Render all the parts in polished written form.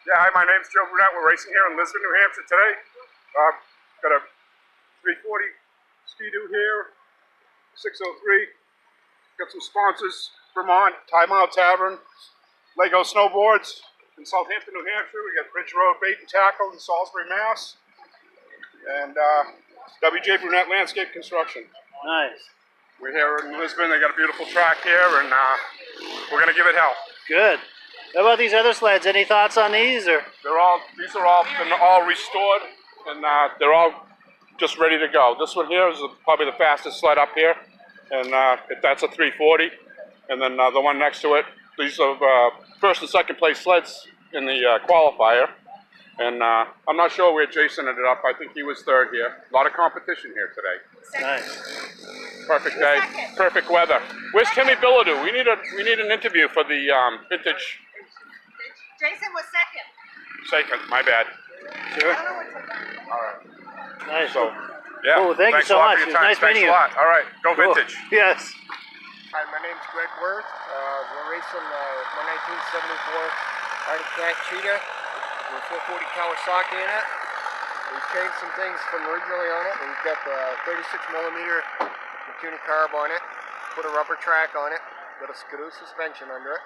Yeah, hi, my name's Joe Brunette. We're racing here in Lisbon, New Hampshire today. Got a 340 Ski-Doo here, 603. Got some sponsors, Vermont, Time Out Tavern, Lego Snowboards in Southampton, New Hampshire. We got Ridge Road Bait and Tackle in Salisbury, Mass. And WJ Brunette Landscape Construction. Nice. We're here in Lisbon. They got a beautiful track here, and we're going to give it hell. Good. How about these other sleds? Any thoughts on these? Or These are all restored, and they're all just ready to go. This one here is probably the fastest sled up here, and that's a 340. And then the one next to it, these are first and second place sleds in the qualifier. And I'm not sure where Jason ended up. I think he was third here. A lot of competition here today. nice. Perfect day, perfect weather. Where's Timmy Billadou? We need an interview for the vintage. Jason was second. Second, my bad. Sure. All right. Nice. So, yeah. Cool. Thank you so much. It was nice meeting you. Thanks a lot. All right. Go Cool. vintage. Yes. Hi, my name's Greg Worth. We're racing my 1974 Arctic Cat Cheetah with 440 Kawasaki in it. We've changed some things from originally on it. We've got the 36mm Makuni carb on it, put a rubber track on it, got a Skidoo suspension under it.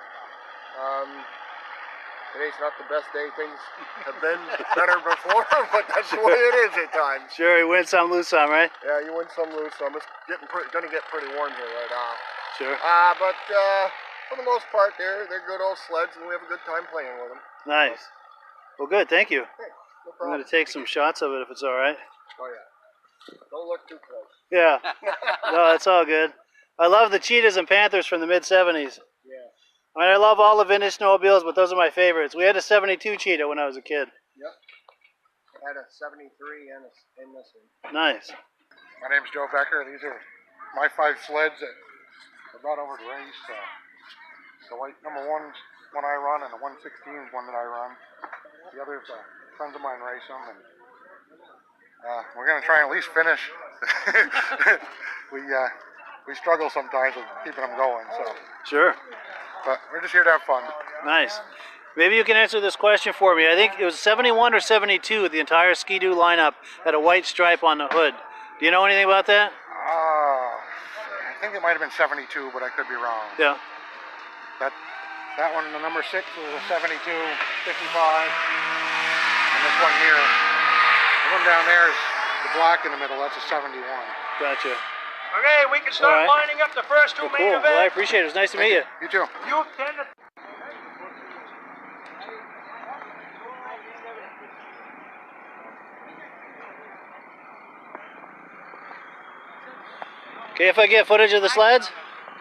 Today's not the best day. Things have been better before, but that's the way it is at times. Sure, you win some, lose some, right? Yeah, you win some, lose some. It's going to get pretty warm here right now. Sure. But for the most part, they're good old sleds, and we have a good time playing with them. Nice. Well, good. Thank you. Hey, no I'm problem. going to take some shots of it if it's all right. Oh yeah. Don't look too close. Yeah. No, it's all good. I love the cheetahs and panthers from the mid-70s. Yeah. I mean, I love all the vintage snowmobiles, but those are my favorites. We had a 72 cheetah when I was a kid. Yep. I had a 73 and this one. Nice. My name's Joe Becker. These are my 5 sleds that I brought over to race. The white number 1's one I run, and the 116 is one that I run. The others, friends of mine race them, and we're going to try and at least finish. We struggle sometimes with keeping them going, so. Sure. But we're just here to have fun. Nice. Maybe you can answer this question for me. I think it was 71 or 72, the entire Ski-Doo lineup had a white stripe on the hood. Do you know anything about that? I think it might have been 72, but I could be wrong. Yeah. That one, the number 6, was a 72, 55. And this one here, the one down there is the black in the middle. That's a 71. Gotcha. Okay, we can start lining up the first two main events. Well, I appreciate it. It was nice to meet you. You too. You tend to... Okay, if I get footage of the sleds?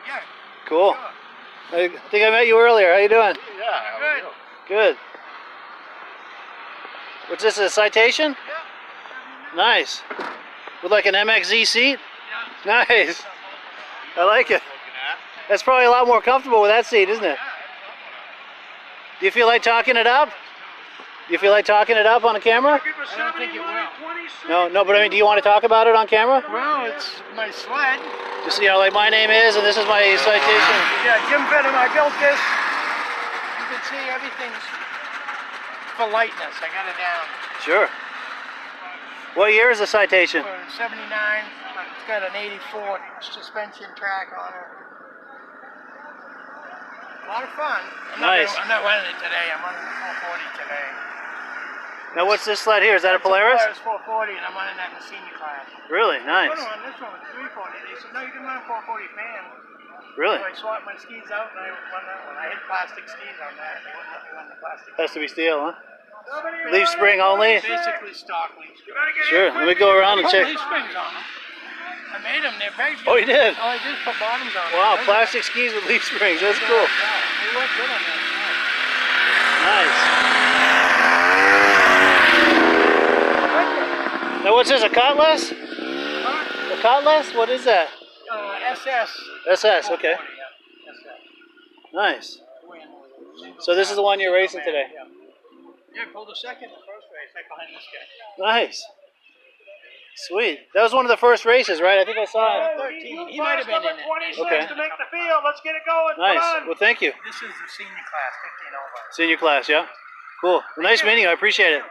Yeah. Cool. I think I met you earlier. How you doing? Yeah, good. Good. What's this, a Citation? Yeah. Nice. With like an MXZ seat? Yeah. Nice. I like it. That's probably a lot more comfortable with that seat, isn't it? Do you feel like talking it up? Do you feel like talking it up on a camera? I don't think it will. No, but I mean, do you want to talk about it on camera? Well, it's my sled. Just, you know, like my name is, and this is my Citation. Yeah, Jim Benham, I built this. You can see everything's for lightness. I got it down. Sure. What year is the Citation? 79. It's got an 84 suspension track on it. A lot of fun. Nice. I'm not running it today. I'm running the 440 today. Now, what's this sled here? Is that a Polaris? Polaris 440, and I'm running that in the senior class. Really? Nice. This one was 340. They said, no, you can run a 440 fan. Really? So I swapped my skis out, and I run that one. I hit plastic skis on that. They wouldn't let me run the plastic. Has to be steel, huh? Leaf spring only? Basically stock leaf spring. Sure. Let me go around and check. Leaf springs on them. I made them. They're very good. Oh, you did? Oh, I just put bottoms on them. Wow, plastic skis with leaf springs. That's cool. Yeah, they look good on that. Nice. Now, what's this, a Cutlass? Huh? A Cutlass? What is that? SS. SS, okay. 440, yeah. SS. Nice. So this is the one you're racing today? Yeah, I pulled a second the first race, right behind this guy. Nice. Sweet. That was one of the first races, right? I think I saw it. 13. He might have been in it. 26 Okay. to make the field. Let's get it going. Nice. Come on. Well, thank you. This is the senior class, 15 over. Senior class, yeah? Cool. Well, nice meeting you. I appreciate it.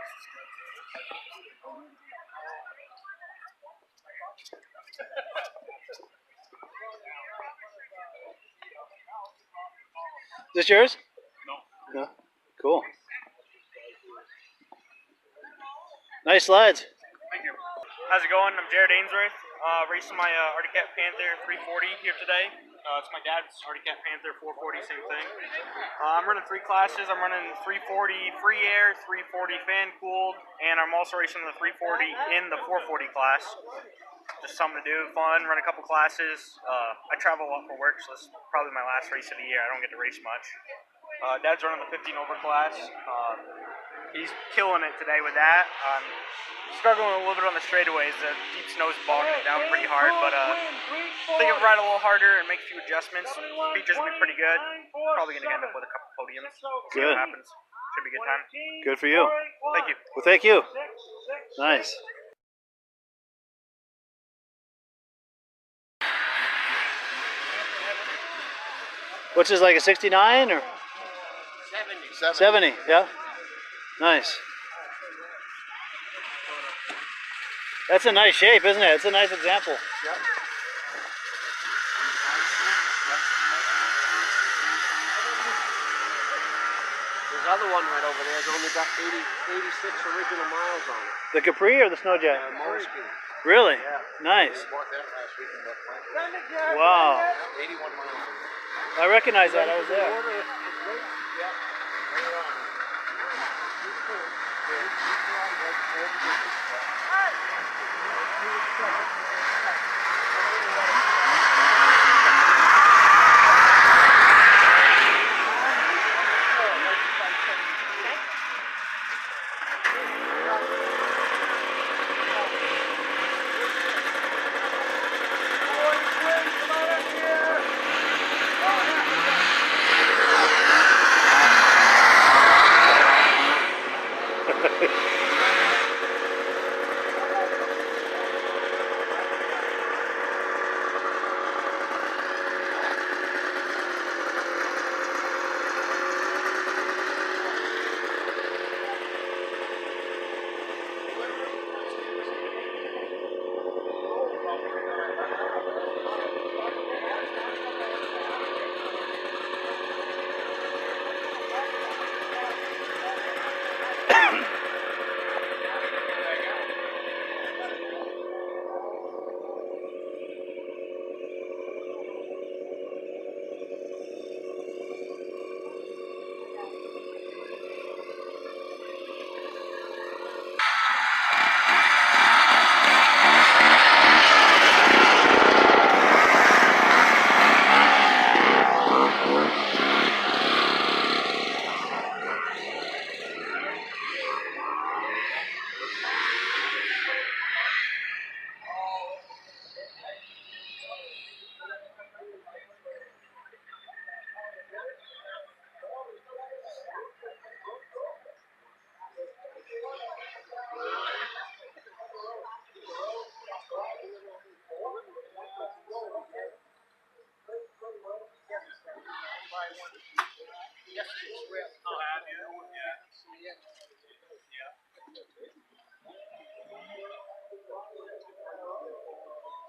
Is this yours? No. Cool. Nice slides. Thank you. How's it going? I'm Jared Ainsworth, racing my Arctic Cat Panther 340 here today. It's my dad's Arctic Cat Panther 440, same thing. I'm running 3 classes. I'm running 340 free air, 340 fan cooled, and I'm also racing the 340 in the 440 class. Just something to do, fun, run a couple classes. I travel a lot for work, so this is probably my last race of the year. I don't get to race much. Dad's running the 15 over class. He's killing it today with that. Struggling a little bit on the straightaways. The deep snow's bogging it down pretty hard, but I think I'll ride a little harder and make a few adjustments. Features will be pretty good. Probably going to end up with a couple podiums. See Good. what happens. Should be a good time. Good for you. Thank you. Well, thank you. Nice. Which is like a 69 or? 70, yeah. Nice. That's a nice shape, isn't it? It's a nice example. Yep. There's other one right over there. It's only got 86 original miles on it. The Capri or the Snowjet? Moleskine. Really? Yeah. Nice. Bought that last week in West Wow. 81 miles. I recognize that. I was there.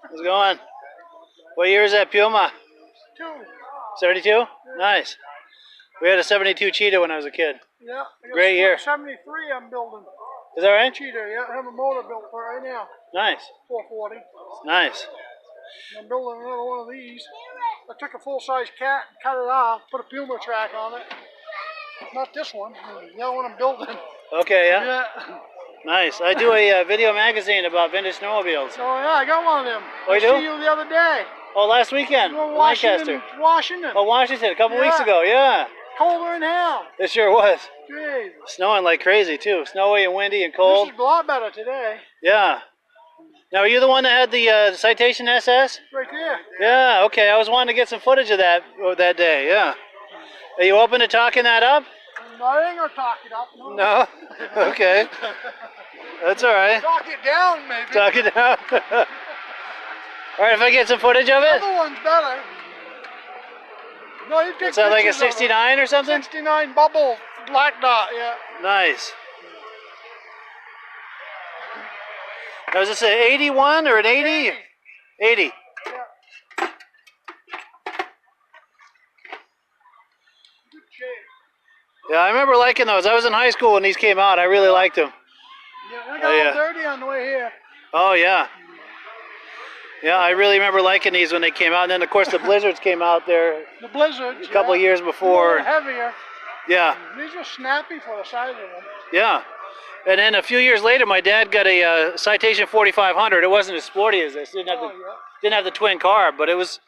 How's it going? What year is that Puma? 72? Nice. We had a 72 Cheetah when I was a kid. Yeah. Great year. 73 I'm building. Is that right? Cheetah, yeah. I have a motor built for it right now. Nice. 440. Nice. And I'm building another one of these. I took a full-size cat and cut it off, put a Puma track on it. Not this one, the other one I'm building. Okay, yeah. Yeah. Nice. I do a video magazine about vintage snowmobiles. Oh yeah, I got one of them. Oh, you I do? see you the other day. Oh, last weekend. You were in in Lancaster. Washington. Oh, Washington, a couple weeks Yeah. ago, yeah. Colder than hell. It sure was. Jeez. Snowing like crazy, too. Snowy and windy and cold. This is a lot better today. Yeah. Now, are you the one that had the Citation SS? Right there. Yeah, okay. I was wanting to get some footage of that day, yeah. Are you open to talking that up? I ain't gonna talk it up. No? Okay. That's all right. Talk it down, maybe. Talk it down. All right, if I get some footage of The it? other one's better. No, you take Is that like a pictures of it. 69 or something? 69 bubble Black dot, yeah. Nice. Now, is this an 81 or an 80? 80. Yeah. Good shape. Yeah, I remember liking those. I was in high school when these came out. I really liked them. Yeah, I got Oh, a yeah. little dirty on the way here. Oh, yeah. Yeah, I really remember liking these when they came out. And then, of course, the Blizzards came out there The Blizzards. a couple years A before. little heavier. Yeah, These are snappy for the size of them. yeah. And then a few years later, my dad got a Citation 4500. It wasn't as sporty as this. Didn't have the twin carb, but it was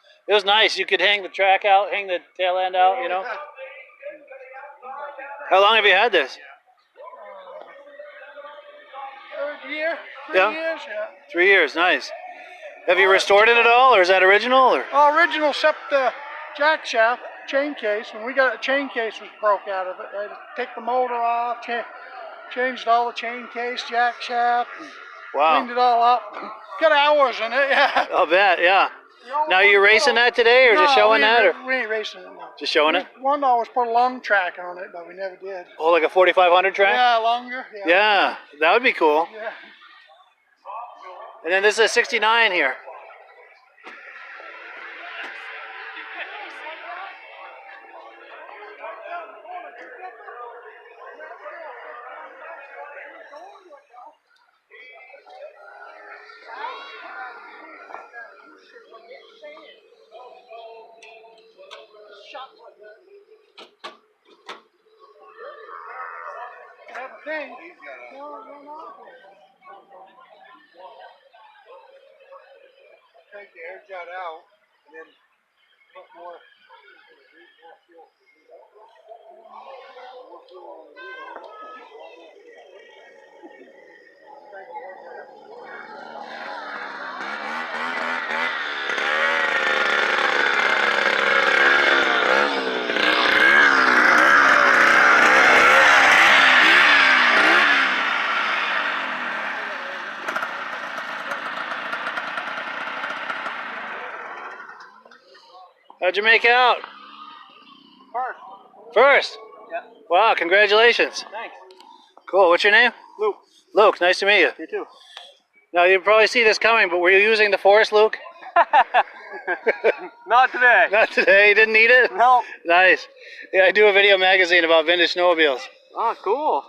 nice. You could hang the track out, hang the tail end out, you know. How long have you had this? Third year, 3 Yeah. years, yeah. 3 years, nice. Have you restored it at all, or is that original? Or? Well, original except the jack shaft, chain case. When we got it, chain case was broke out of it. They had to take the motor off, changed all the chain case, jack shaft, Wow. cleaned it all up. Got hours in it, yeah. I'll bet, yeah. Now, are you racing that today, or just showing that? Or? We ain't racing it, no. Just showing it? One always put a long track on it, but we never did. Oh, like a 4500 track? Yeah, longer. Yeah. Yeah, that would be cool. Yeah. And then this is a 69 here. Have a thing. No. Take the air jet out and then put more. How'd you make out? First? Yeah. Wow, congratulations. Thanks. Cool. What's your name? Luke. Luke, nice to meet you. You too. Now, you probably see this coming, but were you using the Force, Luke? Not today. Not today. You didn't need it? No. Nice. Yeah, I do a video magazine about vintage snowmobiles. Oh, cool.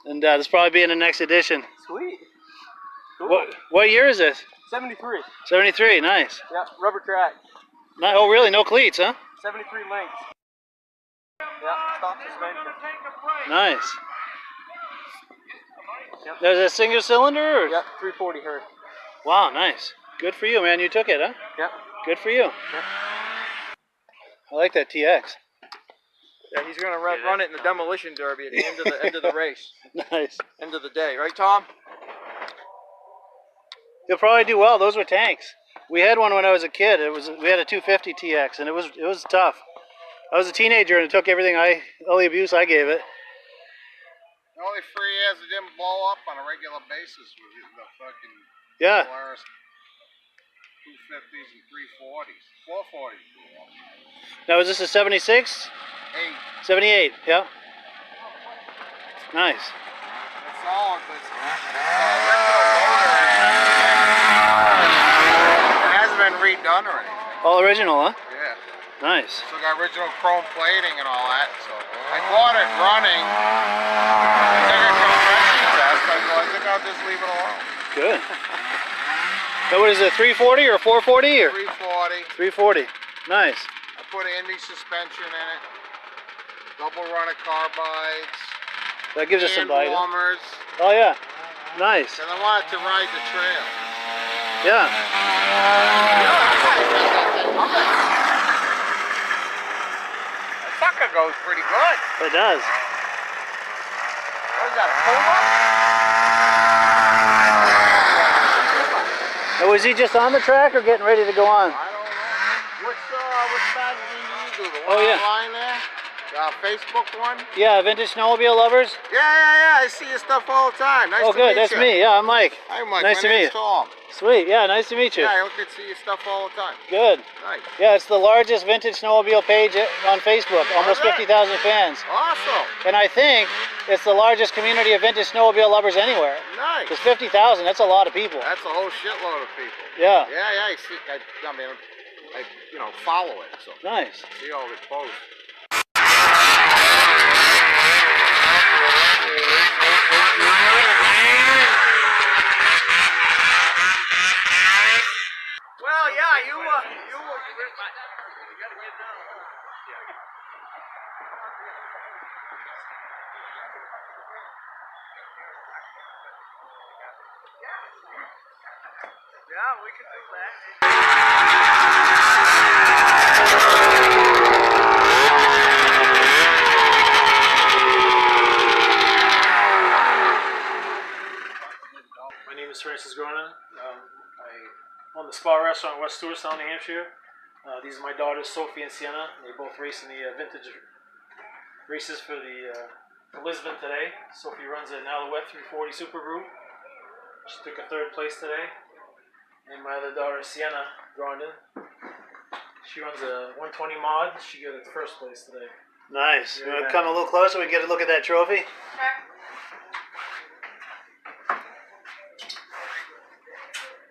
And this will probably be in the next edition. Sweet. Cool. What year is this? 73. 73. Nice. Yeah, rubber track. Oh, really? No cleats, huh? 73 lengths. Yeah, stock suspension. Nice. Yep. There's a single cylinder? Or? Yep, 340 Hz. Wow, nice. Good for you, man. You took it, huh? Yep. Good for you. Yep. I like that TX. Yeah, he's gonna run it in the demolition derby at the end of the race, Nice. end of the day, right, Tom? You'll probably do well. Those were tanks. We had one when I was a kid. We had a 250 TX, and it was tough. I was a teenager, and it took all the abuse I gave it. The only free is it didn't blow up on a regular basis with the fucking Yeah. Polaris 250s and 340s. 440s blew up. Now, is this a 76? 8. 78, yeah. Nice. It's all this. It hasn't been redone or anything. All original, huh? Yeah. Nice. So got original chrome plating and all that. So I bought it running. I took a compression test. I think I'll just leave it alone. Good. Now, what is it, 340 or 440? Or? 340. 340. Nice. I put an Indy suspension in it. Double runner carbides. That gives us some Hand bite. warmers. Oh, yeah. Nice. Because I wanted to ride the trail. Yeah. That sucker goes pretty good. It does. What is that, a Puma? Now, was he just on the track or getting ready to go on? I don't know. Which badge do you do? The one Oh, yeah. line there? Facebook one? Yeah, Vintage Snowmobile Lovers. Yeah. I see your stuff all the time. Nice Oh, to good. meet That's you. me. Yeah, I'm Mike. Hi, Mike. Nice My to meet name's you. Tom. Sweet. Yeah, nice to meet you. Yeah, I look at see your stuff all the time. Good. Nice. Yeah, it's the largest vintage snowmobile page on Facebook. Almost 50,000 fans. Awesome. And I think it's the largest community of vintage snowmobile lovers anywhere. Nice. Because 50,000, that's a lot of people. That's a whole shitload of people. Yeah. Yeah, I see. I mean, I follow it, so Nice. see all the posts. Well, yeah, you gotta get down. Yeah, we can do that. My name is Francis Gronin. I own the Spa Restaurant in West Stewartstown, New Hampshire. These are my daughters, Sophie and Sienna. They both race in the vintage races for for Lisbon today. Sophie runs an Alouette 340 Super Group. She took a third place today. And my other daughter, Sienna Grondin, she runs a 120 mod. She got the first place today. Nice. Yeah, You want to yeah. come a little closer? We can get a look at that trophy.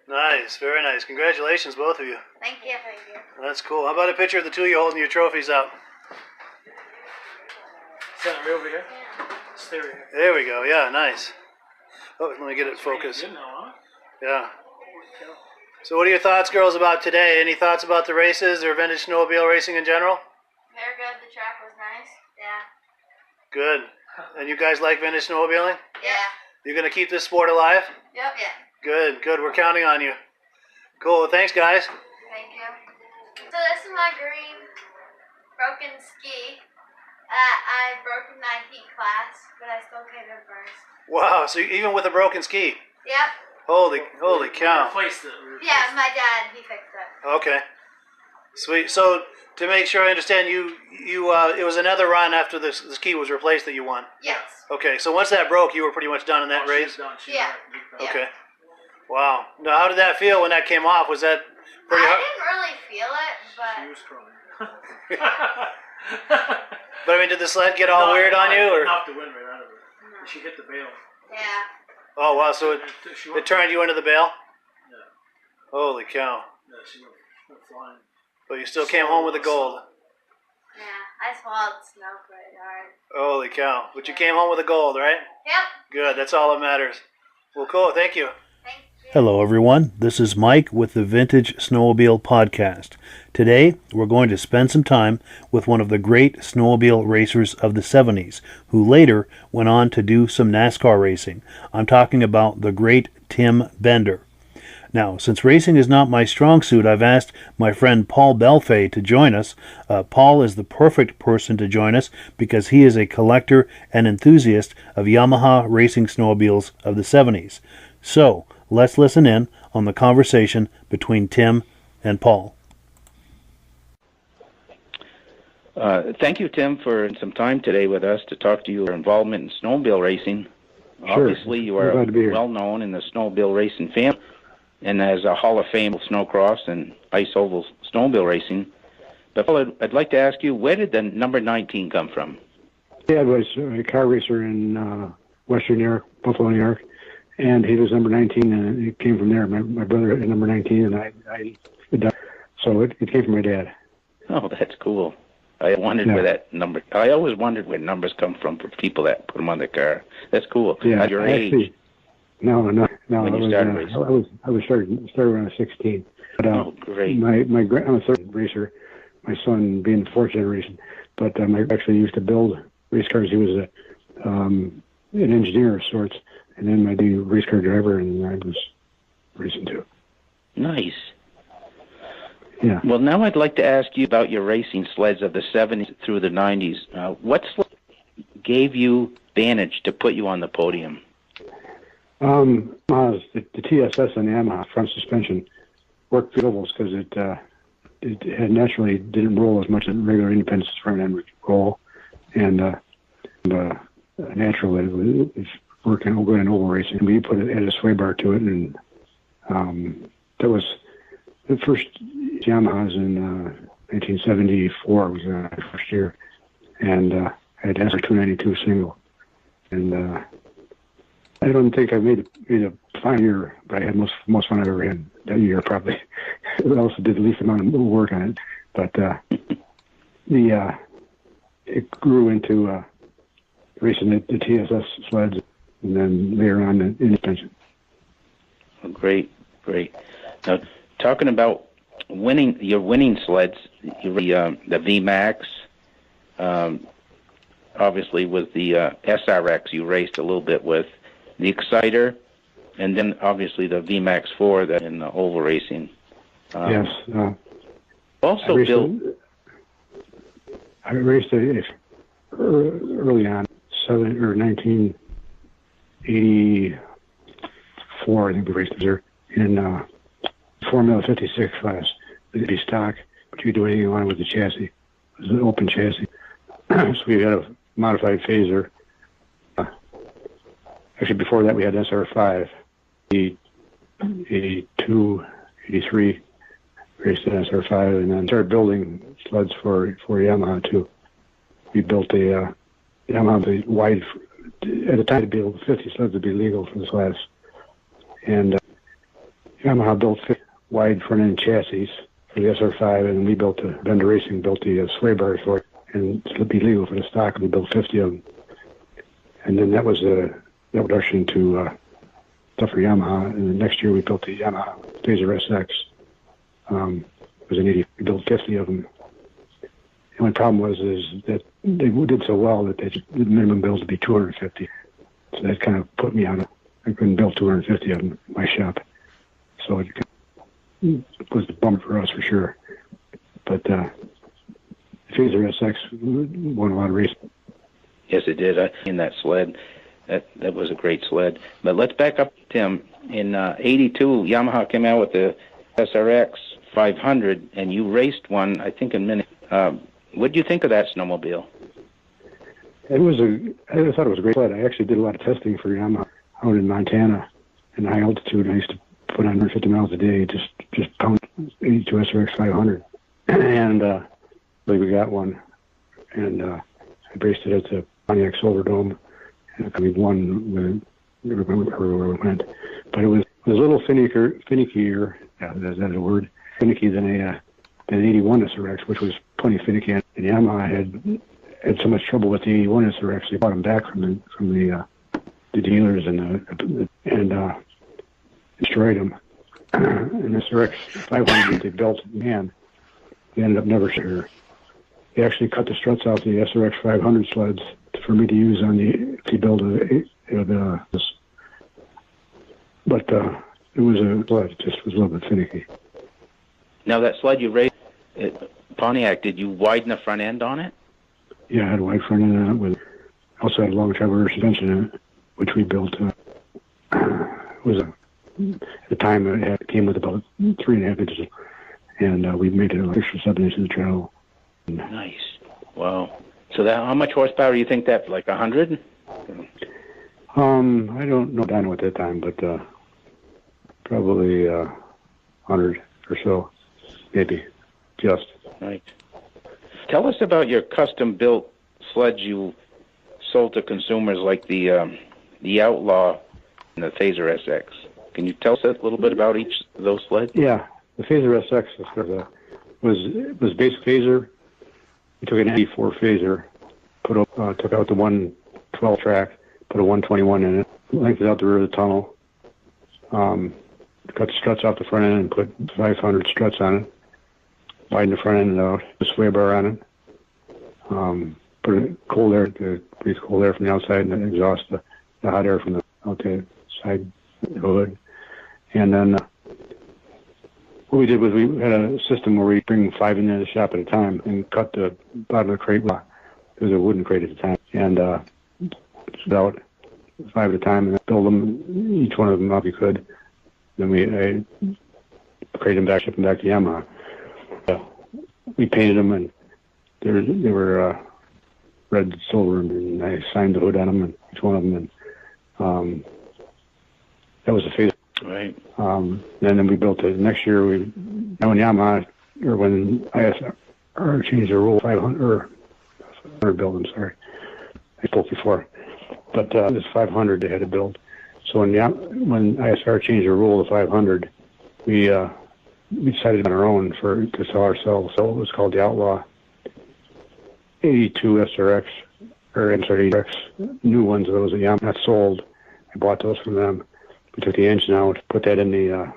Nice. Very nice. Congratulations, both of you. Thank you. Thank you. That's cool. How about a picture of the two of you holding your trophies up? Center right over here. Stereo. There we go. Yeah, nice. Oh, let me get it focused. Good now, huh? Yeah. So what are your thoughts, girls, about today? Any thoughts about the races or vintage snowmobile racing in general? Very good. The track was nice. Yeah. Good. And you guys like vintage snowmobiling? Yeah. You going to keep this sport alive? Yep. Yeah. Good, good. We're counting on you. Cool. Well, thanks, guys. Thank you. So this is my green broken ski. I broke in my heat class, but I still came in first. Wow. So even with a broken ski? Yep. Holy cow. Replaced it. Yeah, my dad, he fixed it. Okay. Sweet. So to make sure I understand, you it was another run after the ski was replaced that you won. Yes. Okay. So once that broke, you were pretty much done in that race. Yeah. Yeah. Okay. Wow. Now, how did that feel when that came off? Was that pretty I hard? didn't really feel it, but She was crying. But I mean, did the sled get all weird on you, or? Knocked the wind right out of her. She hit the bail. yeah. Oh wow! So She it went, turned you into the bail. Yeah. Holy cow! Yeah, she went flying. But you still came home with the gold. Yeah. I swallowed snow pretty hard. Holy cow! But you came home with the gold, right? Yep. Good. That's all that matters. Well, cool. Thank you. Thank you. Hello, everyone. This is Mike with the Vintage Snowmobile Podcast. Today, we're going to spend some time with one of the great snowmobile racers of the 70s, who later went on to do some NASCAR racing. I'm talking about the great Tim Bender. Now, since racing is not my strong suit, I've asked my friend Paul Belfay to join us. Paul is the perfect person to join us because he is a collector and enthusiast of Yamaha racing snowmobiles of the 70s. So, let's listen in on the conversation between Tim and Paul. Thank you, Tim, for some time today with us to talk to your involvement in snowmobile racing. Sure. Obviously, you are Glad to be here. well known in the snowmobile racing family and as a Hall of Fame of snowcross and ice oval snowmobile racing. But Paul, I'd like to ask you, where did the number 19 come from? Dad was a car racer in Western New York, Buffalo, New York, and he was number 19, and it came from there. My brother had number 19, and I so it came from my dad. Oh, that's cool. I wondered where that number. I always wondered where numbers come from for people that put them on their car. That's cool. Yeah, At your age. No. When you started racing. I was started when I was 16. But, Oh, great. I'm a third racer. My son being the fourth generation, but I actually used to build race cars. He was an engineer of sorts, and then I do race car driver, and I was racing too. Nice. Yeah. Well, now I'd like to ask you about your racing sleds of the 70s through the 90s. What sled gave you advantage to put you on the podium? The TSS and the Yamaha front suspension worked for ovals because it had naturally didn't roll as much as regular independence front end would roll, and natural that it was working going in oval racing. We put it, added a sway bar to it, and that was the first Yamahas in 1974 was my first year, and I had a 292 single, and I don't think I made a fine year, but I had most fun I've ever had that year probably. I also did the least amount of work on it, but it grew into racing the TSS sleds, and then later on the suspension. Oh, great. Now, talking about your winning sleds, the VMAX, obviously with the SRX you raced a little bit with, the Exciter, and then obviously the VMAX 4 that in the oval racing. Yes. Also I raced it early on, 1984, I think we raced there, in Formula 56 class. It'd be stock, but you could do anything you wanted with the chassis. It was an open chassis. So we had a modified phaser. Actually, before that, we had SR5, 82, 83, raced an SR5, and then started building sleds for Yamaha, too. We built a Yamaha wide, at the time to be able to 50 sleds would be legal for this class. And Yamaha built wide front-end chassis for the SR5, and we built Bender Racing built the sway bars for it, and it would be legal for the stock, and we built 50 of them. And then that was the introduction to stuff for Yamaha, and the next year we built the Yamaha Phaser SX. It was an 80, we built 50 of them. The only problem was that they did so well that the minimum build would be 250. So that kind of put me on it. I couldn't build 250 of them in my shop. So it was a bummer for us for sure. But the Phaser SX won a lot of races. Yes, it did. In that sled, that was a great sled. But let's back up, Tim. In '82, Yamaha came out with the SRX 500, and you raced one, I think, in Minnesota. What do you think of that snowmobile? I thought it was a great sled. I actually did a lot of testing for Yamaha out in Montana in high altitude. I used to put on 150 miles a day, just pound 82 SRX 500. And we got one, and I raced it at the Pontiac Silver Dome, and we won everywhere we went. But it was a little finickier, is that a word? Finicky than an 81 SRX, which was plenty finicky. And Yamaha had so much trouble with the 81 SRX, they bought them back from the dealers and destroyed them. And the SRX 500 that they built, man, they ended up never sure. They actually cut the struts out the SRX 500 sleds for me to use on to build this. But it was a sled, it just was a little bit finicky. Now that sled you raced at Pontiac, did you widen the front end on it? Yeah, I had a wide front end on it. Also had a long traverse suspension in it, which we built. At the time it came with about 3.5 inches, and we made it 6 or 7 inches of travel. Nice. Wow. So how much horsepower do you think that? Like 100? I don't know dyno at that time, but probably 100 or so, maybe. Just. Right. Tell us about your custom-built sleds you sold to consumers, like the Outlaw and the Phaser SX. Can you tell us a little bit about each of those sleds? Yeah, the Phaser SX was basic phaser. We took an 84 phaser, took out the 112 track, put a 121 in it, lengthened out the rear of the tunnel, cut the struts off the front end and put 500 struts on it, widened the front end out, a sway bar on it, put a cold air to breathe cold air from the outside and then exhaust the hot air from the outside hood. And then what we did was we had a system where we bring 5 into the shop at a time and cut the bottom of the crate. It was a wooden crate at the time. And about 5 at a time and build them, each one of them up you could. Then we crate them back, ship them back to Yamaha. We painted them, and they were red, silver, and I signed the hood on them, and each one of them, and that was a phase. Right. And then we built it. Next year, when Yamaha, or when ISR changed their rule, 500, or 500 build, I'm sorry. I spoke before. But it was 500 they had to build. So when ISR changed their rule to 500, we decided on our own to sell ourselves. So it was called the Outlaw 82 SRX, or I'm sorry, SRX, new ones. Those that Yamaha sold. I bought those from them. We took the engine out, put that in the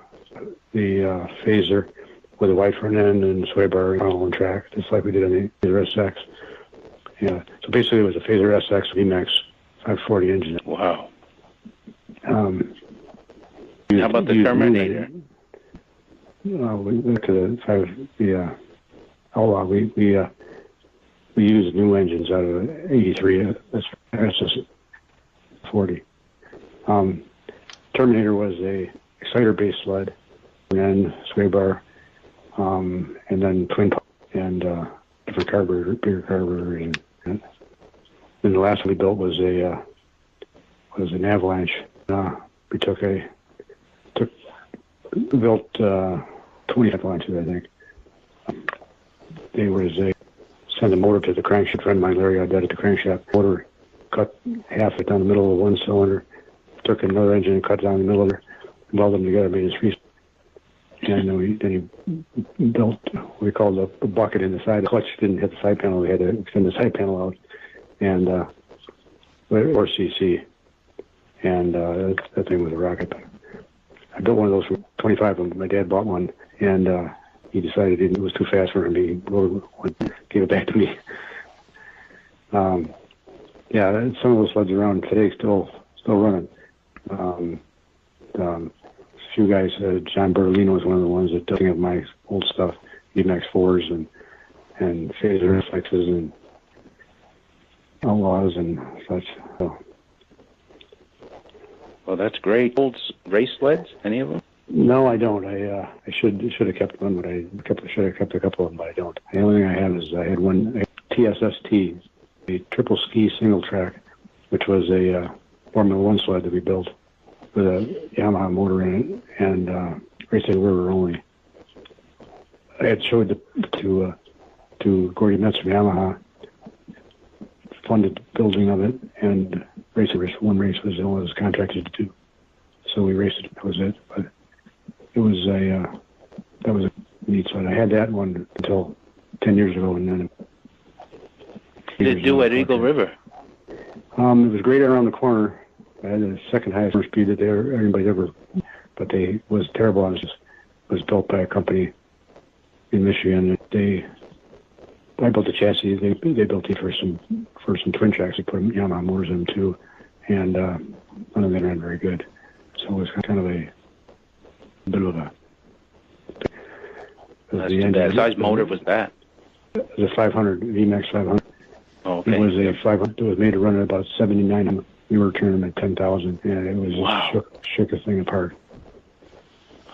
phaser with a white front end and sway bar and track, just like we did in the Phaser SX. Yeah. So basically, it was a Phaser SX VMAX 540 engine. Wow. How about the Terminator? We went to the Outlaw. We used new engines out of 83. That's just 40. Terminator was a exciter-based sled, and then sway bar, and then twin and different carburetor, bigger carburetor. And then the last one we built was an Avalanche. We built 20 Avalanches, I think. They sent a motor to the crankshaft. A friend of mine, Larry, I did at the crankshaft. Motor cut half it down the middle of one cylinder. Took another engine and cut down the middle of it, welded them together, made it three. And then he built what we called a bucket in the side. The clutch didn't hit the side panel. We had to extend the side panel out, and or CC. And that thing was a rocket. I built one of those for 25 of them. My dad bought one, and he decided it was too fast for him. He gave it back to me. Yeah, some of those sleds around today still running. A few guys, John Bertolino was one of the ones that took of my old stuff, VMAX 4s and Phaser SXs and Outlaws and such. So. Well, that's great. Old race sleds, any of them? No, I don't. I should have kept one, but should have kept a couple of them, but I don't. The only thing I have is I had one TSST, a triple ski single track, which was a Formula One sled that we built with a Yamaha motor in it and raced the river only. I had showed to Gordy Metz from Yamaha, funded the building of it, and one race was all I was contracted to do. So we raced it. That was it. But it was that was a neat sled. I had that one until 10 years ago, and then. Did it do at Eagle River? It was great around the corner. I had the second highest speed that anybody ever, but they was terrible. It was built by a company in Michigan. I built the chassis. They built it for some twin tracks. They put Yamaha motors in them too, and none of them ran very good. So it was kind of a bit of a. That's too bad. Size motor was that? It was a 500 VMAX 500. Oh, okay. It was a 500. It was made to run at about 79. We were turning them at 10,000, and it was just shook the thing apart.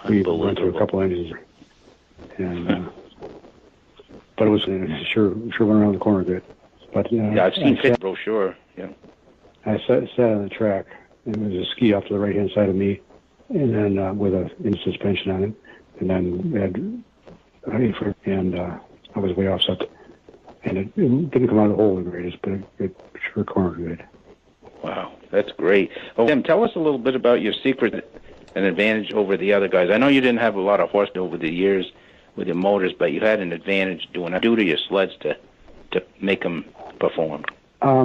We went through a couple engines, and but it was sure went around the corner good. But yeah, I've seen the brochure. Yeah, I sat on the track. It was a ski off to the right hand side of me, and then with a suspension on it, and then we had I was way offset. And it didn't come out of the hole the greatest, but it sure cornered good. Wow, that's great. Oh, Tim, tell us a little bit about your secret and advantage over the other guys. I know you didn't have a lot of horsepower over the years with your motors, but you had an advantage due to your sleds to make them perform. A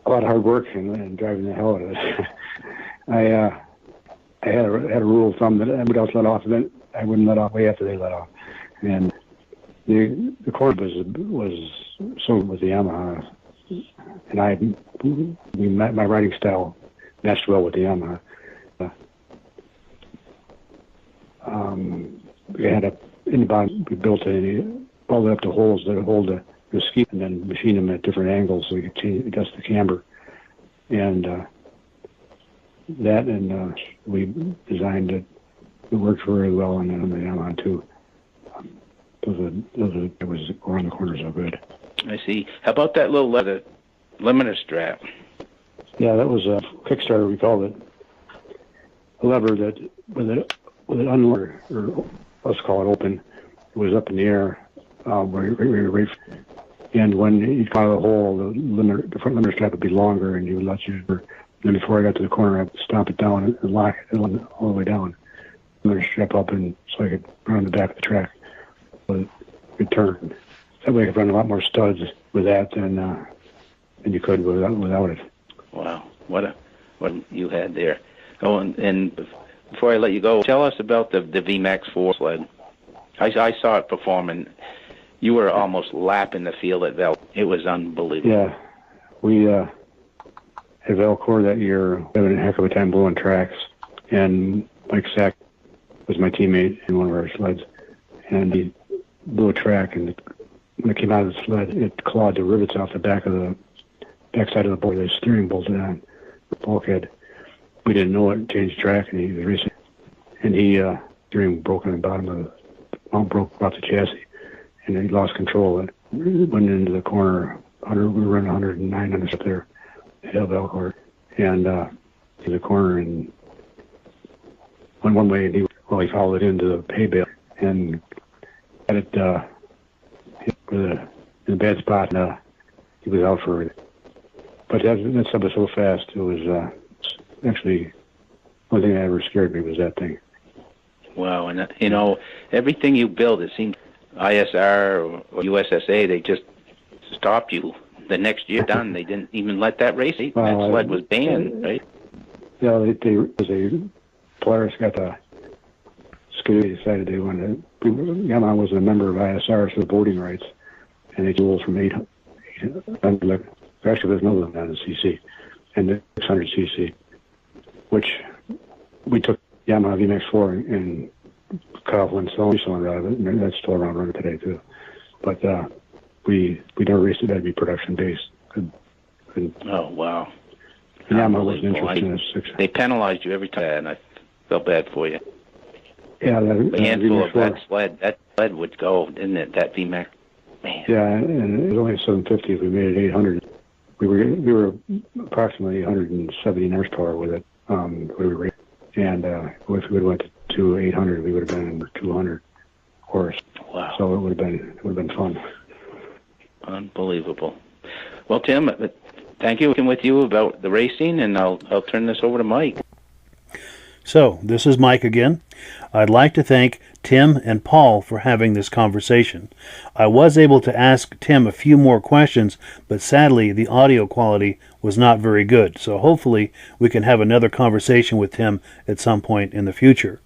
lot of hard work and driving the hell out of it. I had a rule of thumb that everybody else let off, and then I wouldn't let off way after they let off, and. The corner was sold with the Yamaha, and my riding style matched well with the Yamaha. We had in the bottom, we built all the way up to holes that hold the ski, and then machine them at different angles so we could adjust the camber, and we designed it. It worked very well on the Yamaha too. It was around the corner so good. I see. How about that little leather limiter strap? Yeah, that was a Kickstarter, we called it. A lever that, with it unlocked, or let's call it open, it was up in the air, and when you got out of the hole, the front limiter strap would be longer, and you would let you. Then before I got to the corner, I'd stomp it down and lock it all the way down. Limiter strap up, and so I could run on the back of the track. But it could turn. That way I could run a lot more studs with that than you could without it. Wow, what you had there. Oh, and before I let you go, tell us about the VMAX 4 sled. I saw it perform, and you were almost lapping the field at Val. It was unbelievable. Yeah, we at Valcourt that year, having a heck of a time blowing tracks, and Mike Sack was my teammate in one of our sleds, and he blew a track, and when it came out of the sled, it clawed the rivets off the back side of the board. The steering bolted on the bulkhead. We didn't know it. Changed track, and he was racing, and steering broke on the bottom of the mount, broke off the chassis, and he lost control. It went into the corner. We were running 109 on us up there at Valcourt, and to the corner, and went one way, and he followed it into the hay bale and had it in a bad spot, and he was out for it. But that sub was so fast, it was actually one thing that ever scared me was that thing. Wow, and everything you build, it seems ISR or USSA, they just stopped you the next year. Done. They didn't even let that race. That sled was banned, right? Yeah, Polaris got the Skidoo. They decided they wanted to. Yamaha was a member of ISR, so the boating rights, and they ruled from 800. Actually, there's another one down in CC, and the 600 CC, which we took Yamaha VMAX 4 and cut off one cylinder out of it, and that's still around running today too. But we never raced it. That'd be production based. Oh wow! And Yamaha wasn't interested in this. They penalized you every time, and I felt bad for you. Yeah, a handful of that sled would go, didn't it? That VMAX. Man. Yeah, and it was only 750 if we made it 800. We were approximately 170 horsepower with it. We were racing. And if we would have went to 800, we would have been 200 horse. Wow! So it would have been fun. Unbelievable. Well, Tim, thank you for talking with you about the racing, and I'll turn this over to Mike. So, this is Mike again. I'd like to thank Tim and Paul for having this conversation. I was able to ask Tim a few more questions, but sadly the audio quality was not very good, so hopefully we can have another conversation with Tim at some point in the future.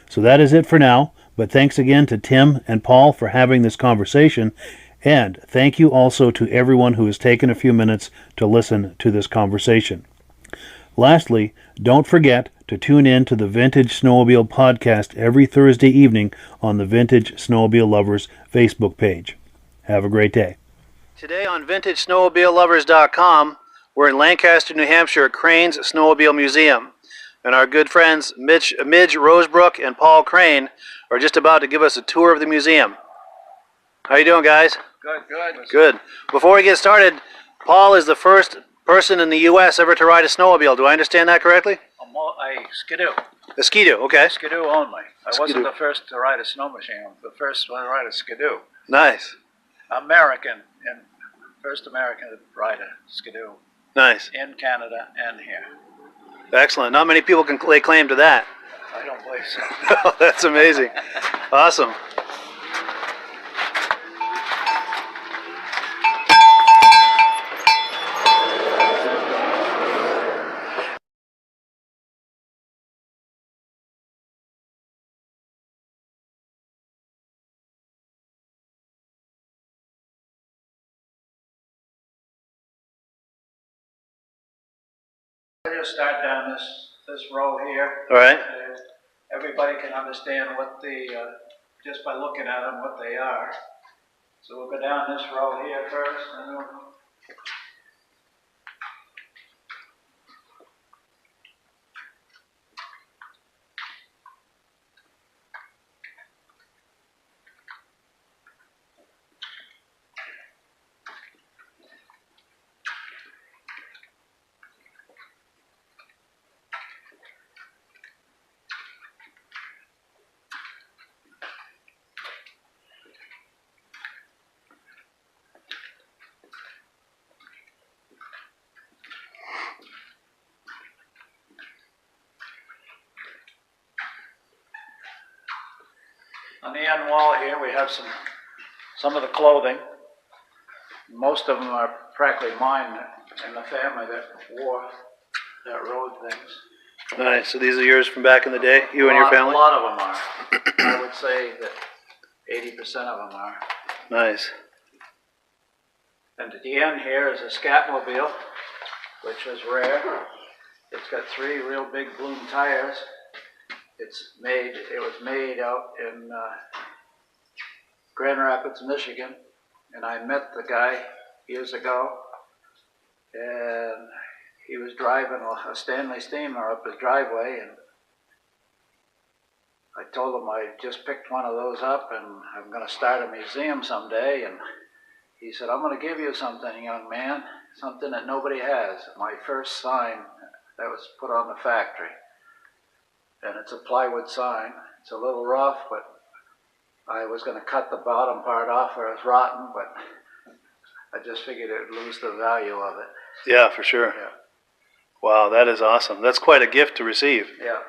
So that is it for now, but thanks again to Tim and Paul for having this conversation, and thank you also to everyone who has taken a few minutes to listen to this conversation. Lastly, don't forget to tune in to the Vintage Snowmobile podcast every Thursday evening on the Vintage Snowmobile Lovers Facebook page. Have a great day. Today on VintageSnowmobileLovers.com, we're in Lancaster, New Hampshire at Crane's Snowmobile Museum. And our good friends Midge Rosebrook and Paul Crane are just about to give us a tour of the museum. How you doing, guys? Good. Before we get started, Paul is the first person in the U.S. ever to ride a snowmobile. Do I understand that correctly? A Skidoo. A Skidoo, okay. Skidoo only. I wasn't Skidoo. the first to ride a snow machine. I was the first one to ride a Skidoo. Nice. American, and first American to ride a Skidoo Nice. in Canada and here. Excellent. Not many people can lay claim to that. I don't believe so. That's amazing. Awesome. We'll start down this row here. All right. Everybody can understand what just by looking at them, what they are. So we'll go down this row here first, and we'll On the end wall here, we have some of the clothing. Most of them are practically mine in the family that rode things. Nice. So these are yours from back in the day, you and your family? A lot of them are. I would say that 80% of them are. Nice. And at the end here is a Scatmobile, which is rare. It's got 3 real big bloom tires. It was made out in Grand Rapids, Michigan, and I met the guy years ago, and he was driving a Stanley steamer up his driveway, and I told him I just picked one of those up and I'm going to start a museum someday, and he said, I'm going to give you something, young man, something that nobody has. My first sign that was put on the factory. And it's a plywood sign. It's a little rough, but I was going to cut the bottom part off where it was rotten, but I just figured it would lose the value of it. Yeah, for sure. Yeah. Wow, that is awesome. That's quite a gift to receive. Yeah.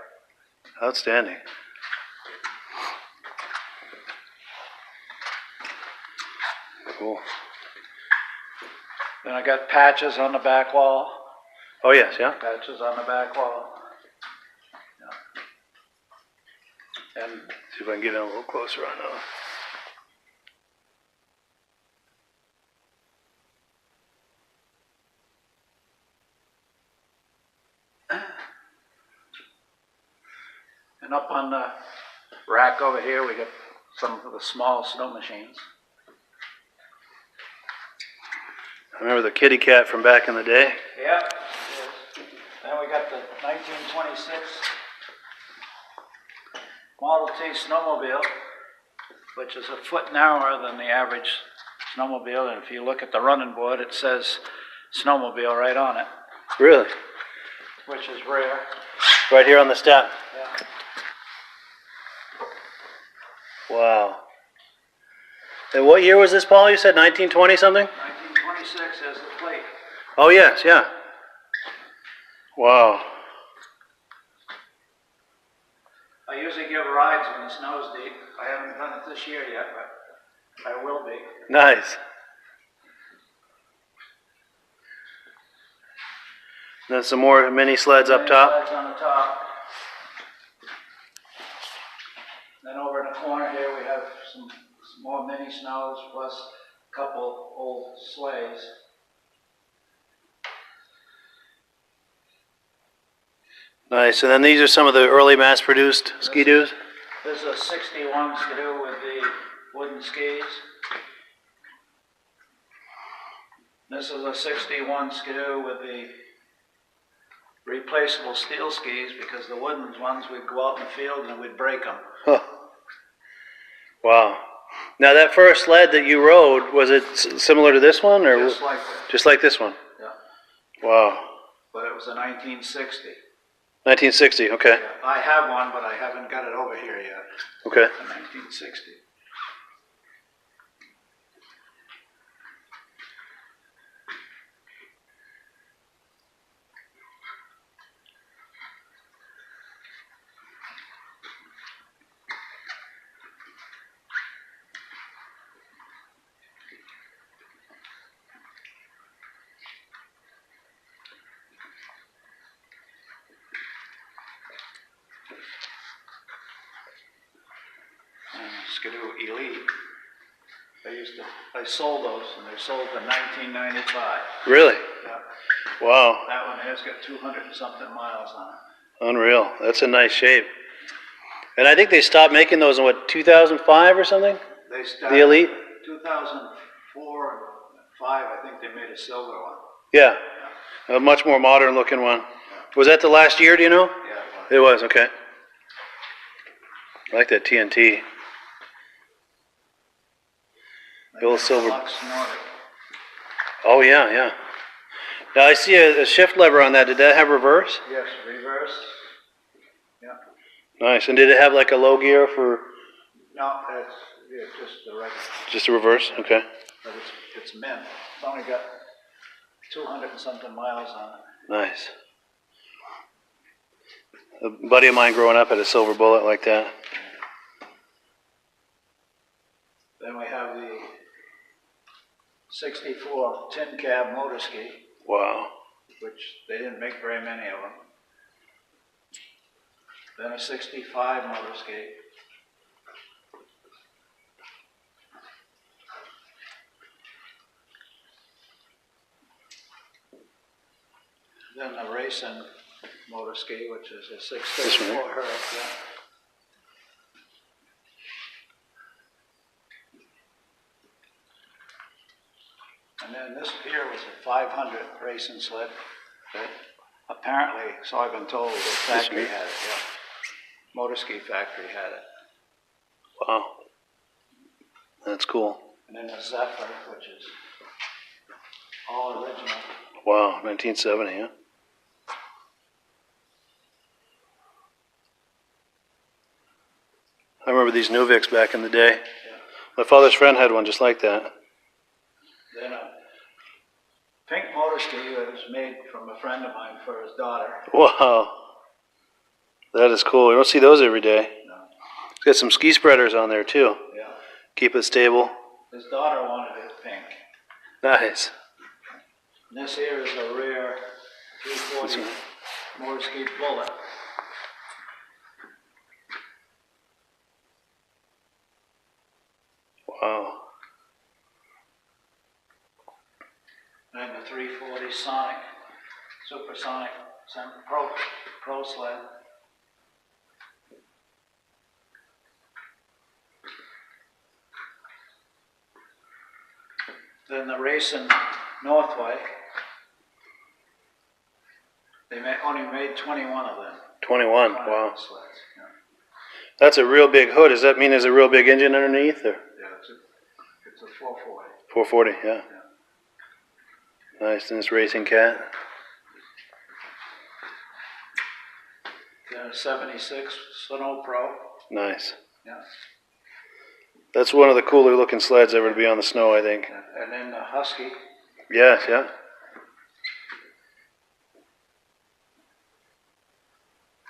Outstanding. Cool. Then I got patches on the back wall. Oh, yes, yeah. Patches on the back wall. Yeah. And see if I can get in a little closer on that. And up on the rack over here, we got some of the small snow machines. I remember the kitty cat from back in the day. Yeah. Then we got the 1926 Model T snowmobile, which is a foot narrower than the average snowmobile. And if you look at the running board, it says snowmobile right on it. Really? Which is rare. Right here on the step. Yeah. Wow. And what year was this, Paul? You said 1920 something? 1926 as the plate. Oh, yes, yeah. Wow. I usually give rides when the snow's deep. I haven't done it this year yet, but I will be. Nice. Then some more mini sleds up top. Sleds on the top. Then over in the corner here we have some more mini snows plus a couple old sleighs. Nice. And then these are some of the early mass-produced ski-doos? This is a 61 skidoo with the wooden skis. This is a 61 skidoo with the replaceable steel skis, because the wooden ones we'd go out in the field and we'd break them. Huh. Wow. Now that first sled that you rode, was it similar to this one, or Just like that. just like this one? Yeah. Wow. But it was a 1960. 1960. Okay. Yeah. I have one, but I haven't got it over here yet. Okay. A 1960. Skidoo Elite. I sold those, and they sold in 1995. Really? Yeah. Wow. That one has got 200 and something miles on it. Unreal. That's in nice shape. And I think they stopped making those in what, 2005 or something? They started The Elite? 2004 and 5, I think they made a silver one. Yeah. A much more modern looking one. Was that the last year, do you know? Yeah, It was, okay. I like that TNT. The old silver. Lux Nordic. Oh, yeah, yeah. Now I see a shift lever on that. Did that have reverse? Yes, reverse. Yeah. Nice. And did it have like a low gear for No, that's just the regular. just a reverse? Okay. But it's mint. It's only got 200 and something miles on it. Nice. A buddy of mine growing up had a silver bullet like that. Then we have the 64 tin cab motor ski, Wow. which they didn't make very many of them. Then a 65 motor ski. Then the racing motor ski, which is a 634 Herc. Yeah. And then this here was a 500 racing sled that apparently, so I've been told, the factory had it. Yeah. Motor ski factory had it. Wow. That's cool. And then the Zephyr, which is all original. Wow, 1970, huh? I remember these Nuvics back in the day. Yeah. My father's friend had one just like that. Then a pink motor ski that was made from a friend of mine for his daughter. Wow. That is cool. You don't see those every day. No. It's got some ski spreaders on there too. Yeah. Keep it stable. His daughter wanted it pink. Nice. And this here is a rare 340 motor ski bullet. Wow. And the 340 Sonic, Supersonic Pro sled. Then the racing Northway. They only made 21 of them. 21, wow. Sleds, yeah. That's a real big hood. Does that mean there's a real big engine underneath? Or? Yeah, it's a 440. 440, yeah. Nice, and this racing cat. Then a 76 Snow Pro. Nice. Yeah. That's one of the cooler looking sleds ever to be on the snow, I think. And then the Husky. Yes, yeah.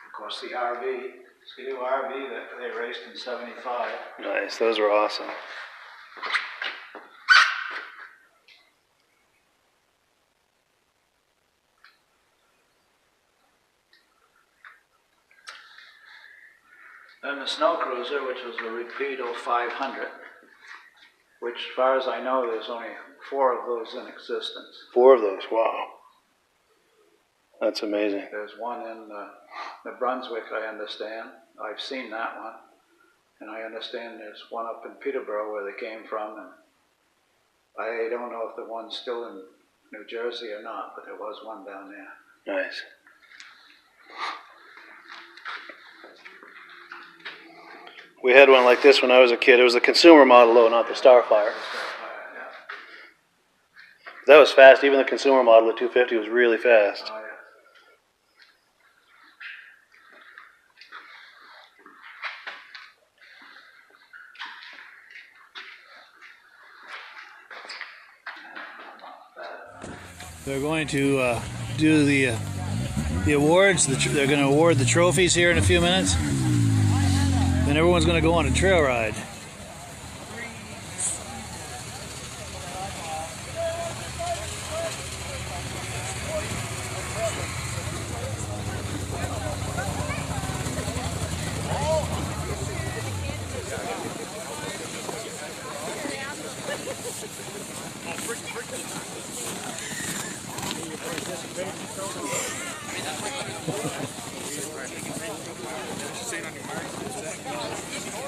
Of course, the RV, Ski-Doo RV that they raced in '75. Nice, those were awesome. Then the Snow Cruiser, which was a Rapido 500, which, as far as I know, there's only 4 of those in existence. 4 of those, wow. That's amazing. There's one in New Brunswick, I understand. I've seen that one. And I understand there's one up in Peterborough where they came from. And I don't know if the one's still in New Jersey or not, but there was one down there. Nice. We had one like this when I was a kid. It was the consumer model, though, not the Starfire. That was fast. Even the consumer model at 250 was really fast. Oh, yeah. They're going to do the awards. They're going to award the trophies here in a few minutes. Then everyone's going to go on a trail ride.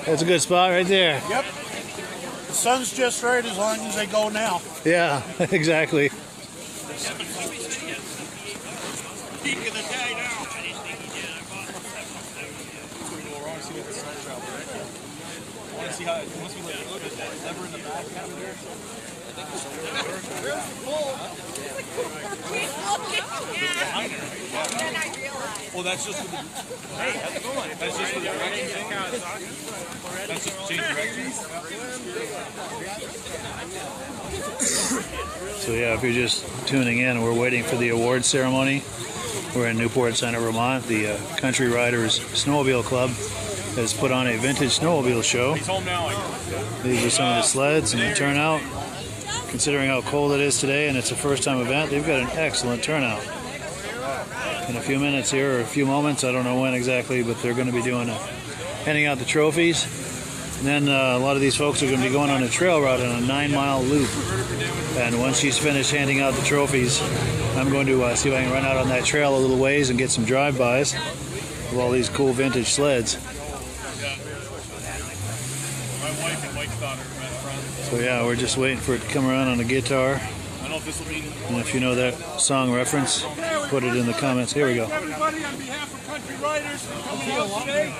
That's a good spot right there. Yep. The sun's just right as long as they go now. Yeah, exactly. Well, that's just for the. Hey, how's it going? That's just for the directions. That's just to change directions. So yeah, if you're just tuning in, we're waiting for the award ceremony. We're in Newport Center, Vermont, the Country Riders Snowmobile Club. has put on a vintage snowmobile show. He's home now. These are some of the sleds and the turnout. Considering how cold it is today and it's a first-time event, they've got an excellent turnout. In a few minutes here, or a few moments, I don't know when exactly, but they're going to be handing out the trophies. And then a lot of these folks are going to be going on a trail route on a 9-mile loop. And once she's finished handing out the trophies, I'm going to see if I can run out on that trail a little ways and get some drive-bys of all these cool vintage sleds. So yeah, we're just waiting for it to come around on a guitar. And if you know that song reference, put it in the comments. Here we go. Everybody, on behalf of Country Riders coming out today,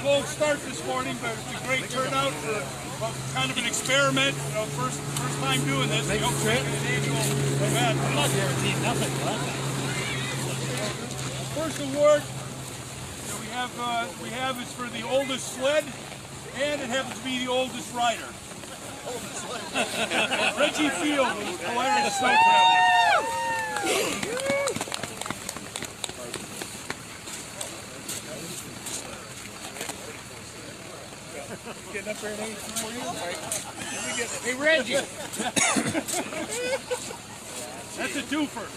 cold start this morning, but it's a great turnout for kind of an experiment. First time doing this. We hope to make it an annual event. I'm not guaranteed nothing. First award that we have is for the oldest sled, and it happens to be the oldest rider. Reggie Field, hilarious snow traveler. Getting up there in age for you? Hey, Reggie! That's a twofer.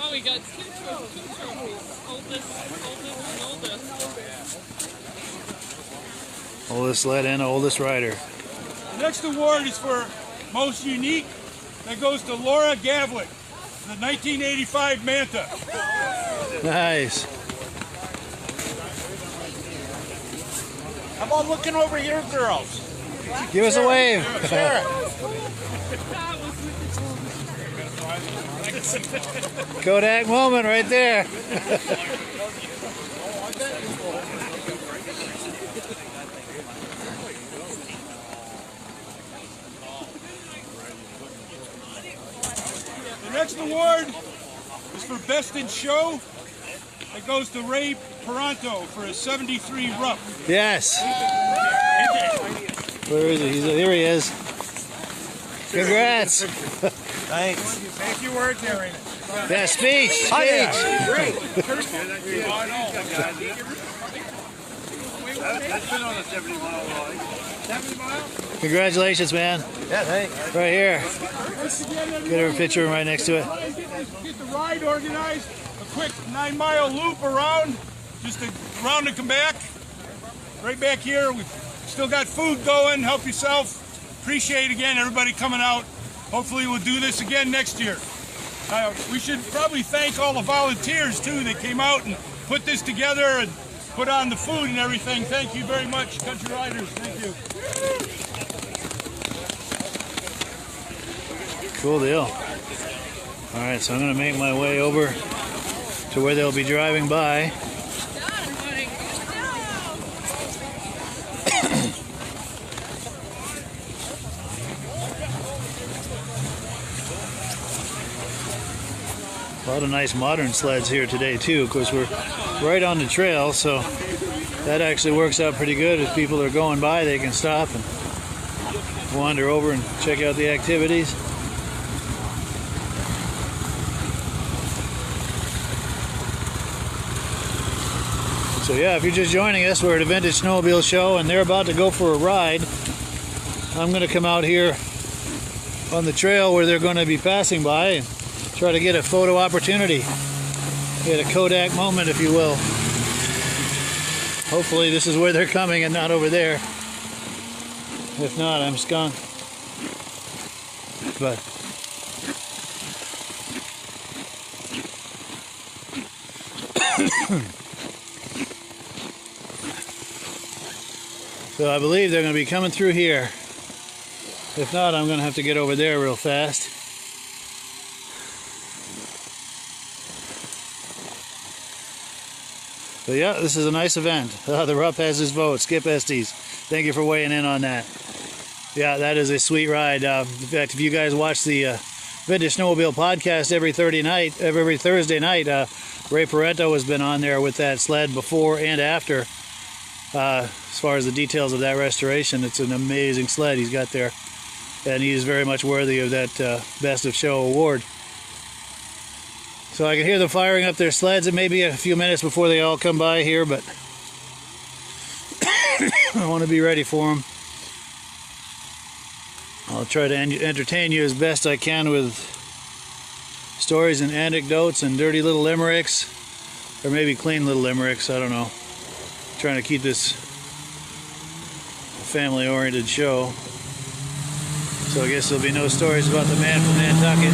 Oh, we got two trophies. Oldest and oldest. Oldest sled and oldest rider. The next award is for most unique. That goes to Laura Gavlick, the 1985 Manta. Nice. How about looking over here, girls? Give us a wave. Kodak moment right there. The next award is for Best in Show. It goes to Ray Peranto for a 73 Rupp. Yes. Where is he? Here he is. Congrats. Thanks. Say a few words there, Raymond. Yeah, speech. Great. That's been on a 70-mile ride. 70 miles? Congratulations, man. Yeah, thanks. Right here. Get a picture right next to it. Get the ride organized. A quick 9-mile loop around. Just around and come back. Right back here. We've still got food going. Help yourself. Appreciate again everybody coming out. Hopefully we'll do this again next year. We should probably thank all the volunteers too that came out and put this together and put on the food and everything. Thank you very much, Country Riders. Thank you. Cool deal. All right, so I'm going to make my way over to where they'll be driving by. A lot of nice modern sleds here today too. Of course, we're right on the trail, so that actually works out pretty good. If people are going by, they can stop and wander over and check out the activities. So yeah, if you're just joining us, we're at a Vintage Snowmobile show and they're about to go for a ride. I'm going to come out here on the trail where they're going to be passing by and try to get a photo opportunity. Get a Kodak moment, if you will. Hopefully this is where they're coming and not over there. If not, I'm skunked. But so I believe they're going to be coming through here. If not, I'm going to have to get over there real fast. But yeah, this is a nice event. The Rupp has his vote. Skip Estes. Thank you for weighing in on that. Yeah, that is a sweet ride. In fact, if you guys watch the Vintage Snowmobile podcast every Thursday night, Ray Pareto has been on there with that sled before and after. As far as the details of that restoration, it's an amazing sled he's got there. And he is very much worthy of that Best of Show award. So I can hear them firing up their sleds. It may be a few minutes before they all come by here, but I want to be ready for them. I'll try to entertain you as best I can with stories and anecdotes and dirty little limericks, or maybe clean little limericks, I don't know. I'm trying to keep this a family-oriented show. So I guess there'll be no stories about the man from Nantucket.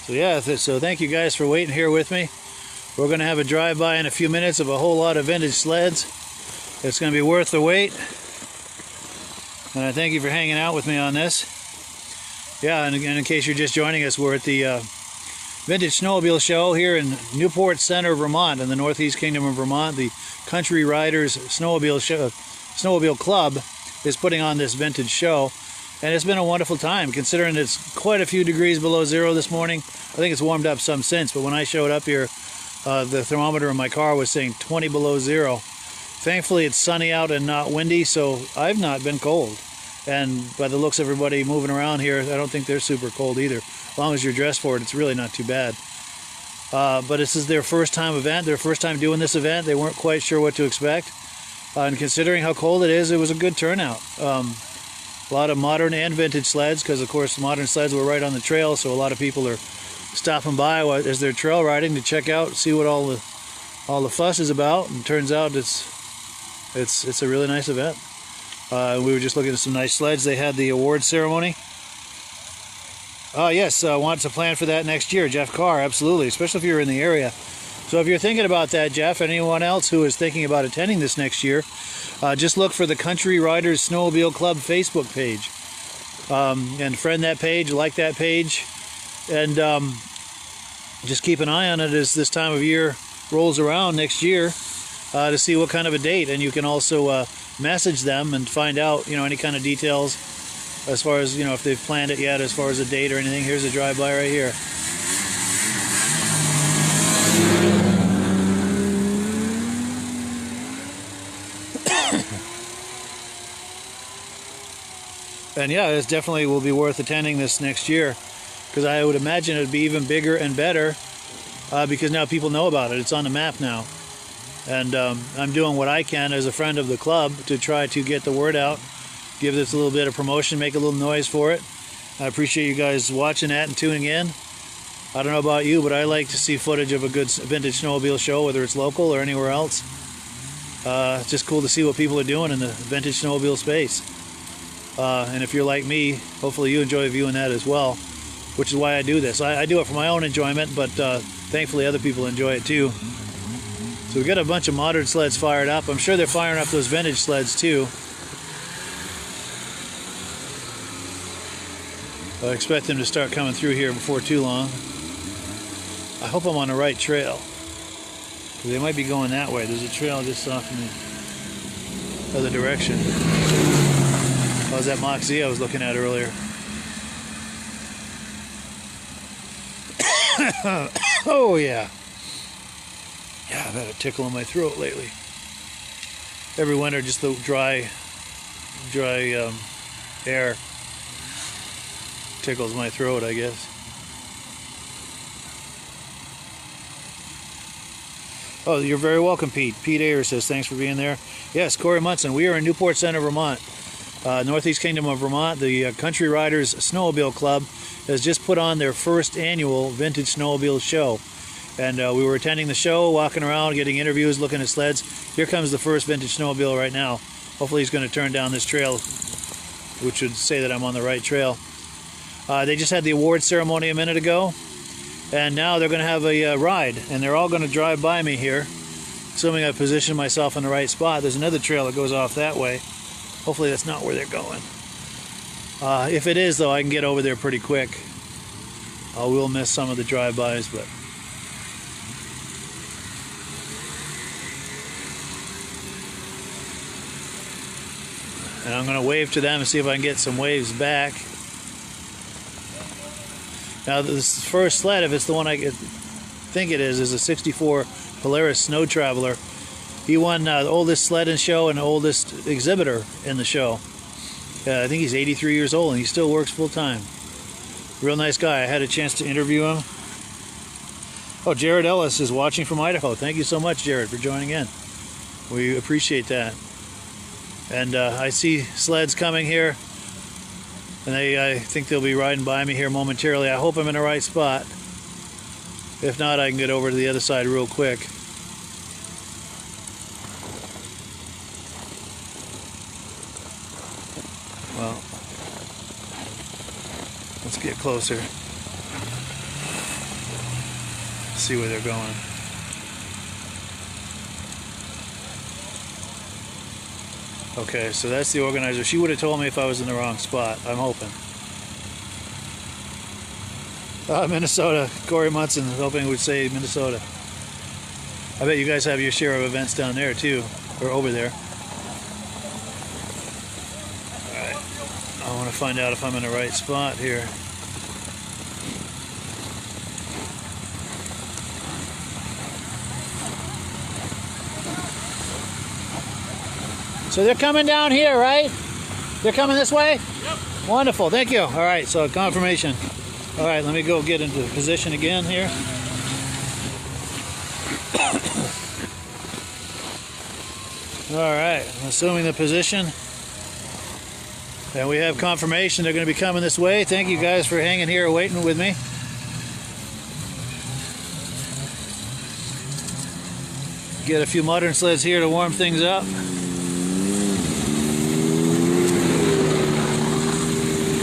So yeah, so thank you guys for waiting here with me. We're going to have a drive-by in a few minutes of a whole lot of vintage sleds. It's going to be worth the wait. And I thank you for hanging out with me on this. Yeah, and in case you're just joining us, we're at the Vintage Snowmobile Show here in Newport Center, Vermont, in the Northeast Kingdom of Vermont. The Country Riders Snowmobile Club is putting on this vintage show. And it's been a wonderful time, considering it's quite a few degrees below zero this morning. I think it's warmed up some since, but when I showed up here, the thermometer in my car was saying 20 below zero. Thankfully, it's sunny out and not windy, so I've not been cold. And by the looks of everybody moving around here, I don't think they're super cold either. As long as you're dressed for it, it's really not too bad. But this is their first time event, their first time doing this event. They weren't quite sure what to expect. And considering how cold it is, it was a good turnout. A lot of modern and vintage sleds, because of course modern sleds were right on the trail, so a lot of people are stopping by as they're trail riding to check out, see what all the fuss is about. And it turns out it's a really nice event. We were just looking at some nice sleds. They had the award ceremony. Yes, I want to plan for that next year. Jeff Carr, absolutely, especially if you're in the area. So if you're thinking about that, Jeff, and anyone else who is thinking about attending this next year, just look for the Country Riders Snowmobile Club Facebook page. And friend that page, like that page, and just keep an eye on it as this time of year rolls around next year to see what kind of a date. And you can also message them and find out, any kind of details as far as, if they've planned it yet as far as a date or anything. Here's a drive-by right here. And yeah, it definitely will be worth attending this next year, because I would imagine it would be even bigger and better because now people know about it. It's on the map now. And I'm doing what I can as a friend of the club to try to get the word out, give this a little bit of promotion, make a little noise for it. I appreciate you guys watching that and tuning in. I don't know about you, but I like to see footage of a good vintage snowmobile show, whether it's local or anywhere else. It's just cool to see what people are doing in the vintage snowmobile space. And if you're like me, hopefully you enjoy viewing that as well, which is why I do this. I do it for my own enjoyment, but thankfully other people enjoy it too. So we've got a bunch of modern sleds fired up. I'm sure they're firing up those vintage sleds too. I expect them to start coming through here before too long. I hope I'm on the right trail, because they might be going that way. There's a trail just off in the other direction. That was that Mach Z I was looking at earlier. Oh yeah. Yeah, I've had a tickle in my throat lately. Every winter, just the dry air tickles my throat, I guess. Oh, you're very welcome, Pete. Pete Ayer says, thanks for being there. Yes, Corey Munson. We are in Newport Center, Vermont. Northeast Kingdom of Vermont. The Country Riders Snowmobile Club has just put on their first annual Vintage Snowmobile Show. And we were attending the show, walking around, getting interviews, looking at sleds. Here comes the first vintage snowmobile right now. Hopefully he's going to turn down this trail, which would say that I'm on the right trail. They just had the award ceremony a minute ago, and now they're going to have a ride, and they're all going to drive by me here, assuming I position myself in the right spot. There's another trail that goes off that way. Hopefully that's not where they're going. If it is, though, I can get over there pretty quick. I will miss some of the drive-bys, but... And I'm going to wave to them and see if I can get some waves back. Now this first sled, if it's the one I think it is a 64 Polaris Snow Traveler. He won the oldest sled in show and the oldest exhibitor in the show. I think he's 83 years old and he still works full time. Real nice guy. I had a chance to interview him. Oh, Jared Ellis is watching from Idaho. Thank you so much, Jared, for joining in. We appreciate that. And I see sleds coming here, and I think they'll be riding by me here momentarily. I hope I'm in the right spot. If not, I can get over to the other side real quick. Well, let's get closer. See where they're going. Okay, so that's the organizer. She would have told me if I was in the wrong spot. I'm hoping. Minnesota. Corey Munson hoping would say Minnesota. I bet you guys have your share of events down there too, or over there. Alright, I want to find out if I'm in the right spot here. So they're coming down here, right? They're coming this way? Yep. Wonderful, thank you. All right, so confirmation. All right, let me go get into position again here. All right, I'm assuming the position. And we have confirmation they're going to be coming this way. Thank you guys for hanging here waiting with me. Get a few modern sleds here to warm things up.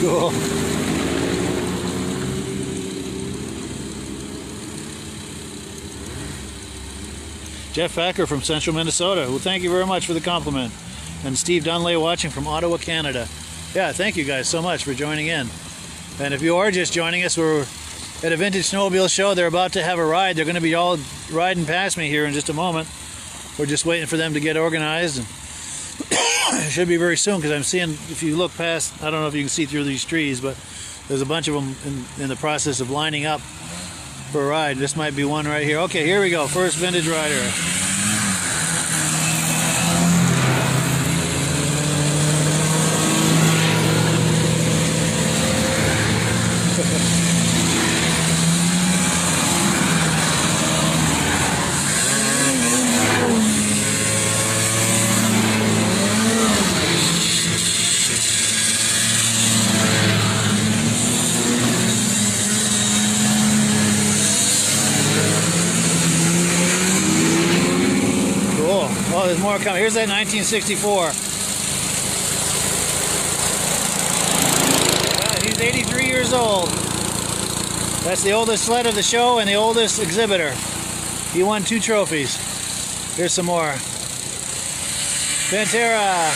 Cool. Jeff Packer from Central Minnesota. Well, thank you very much for the compliment. And Steve Dunley watching from Ottawa, Canada. Yeah, thank you guys so much for joining in. And if you are just joining us, we're at a Vintage Snowmobile show. They're about to have a ride. They're going to be all riding past me here in just a moment. We're just waiting for them to get organized. And it should be very soon, because I'm seeing, if you look past, I don't know if you can see through these trees, but there's a bunch of them in the process of lining up for a ride. This might be one right here. Okay, here we go. First vintage rider. Oh, there's more coming. Here's that 1964. He's 83 years old. That's the oldest sled of the show and the oldest exhibitor. He won 2 trophies. Here's some more. Pantera.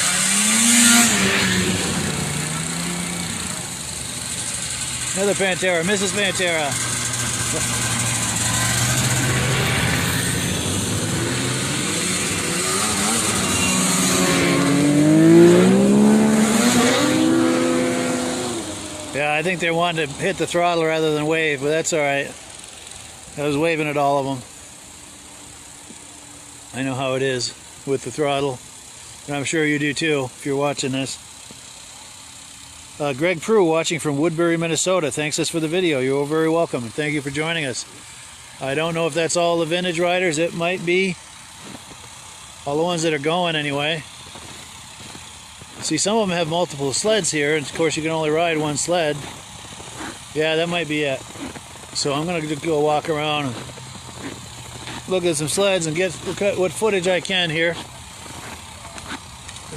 Another Pantera. Mrs. Pantera. Yeah, I think they wanted to hit the throttle rather than wave, but that's all right. I was waving at all of them. I know how it is with the throttle, and I'm sure you do too if you're watching this. Greg Prue watching from Woodbury, Minnesota. Thanks us for the video. You're very welcome, and thank you for joining us. I don't know if that's all the vintage riders. It might be. All the ones that are going anyway. See, some of them have multiple sleds here, and of course you can only ride one sled. Yeah, that might be it. So I'm going to go walk around and look at some sleds and get what footage I can here.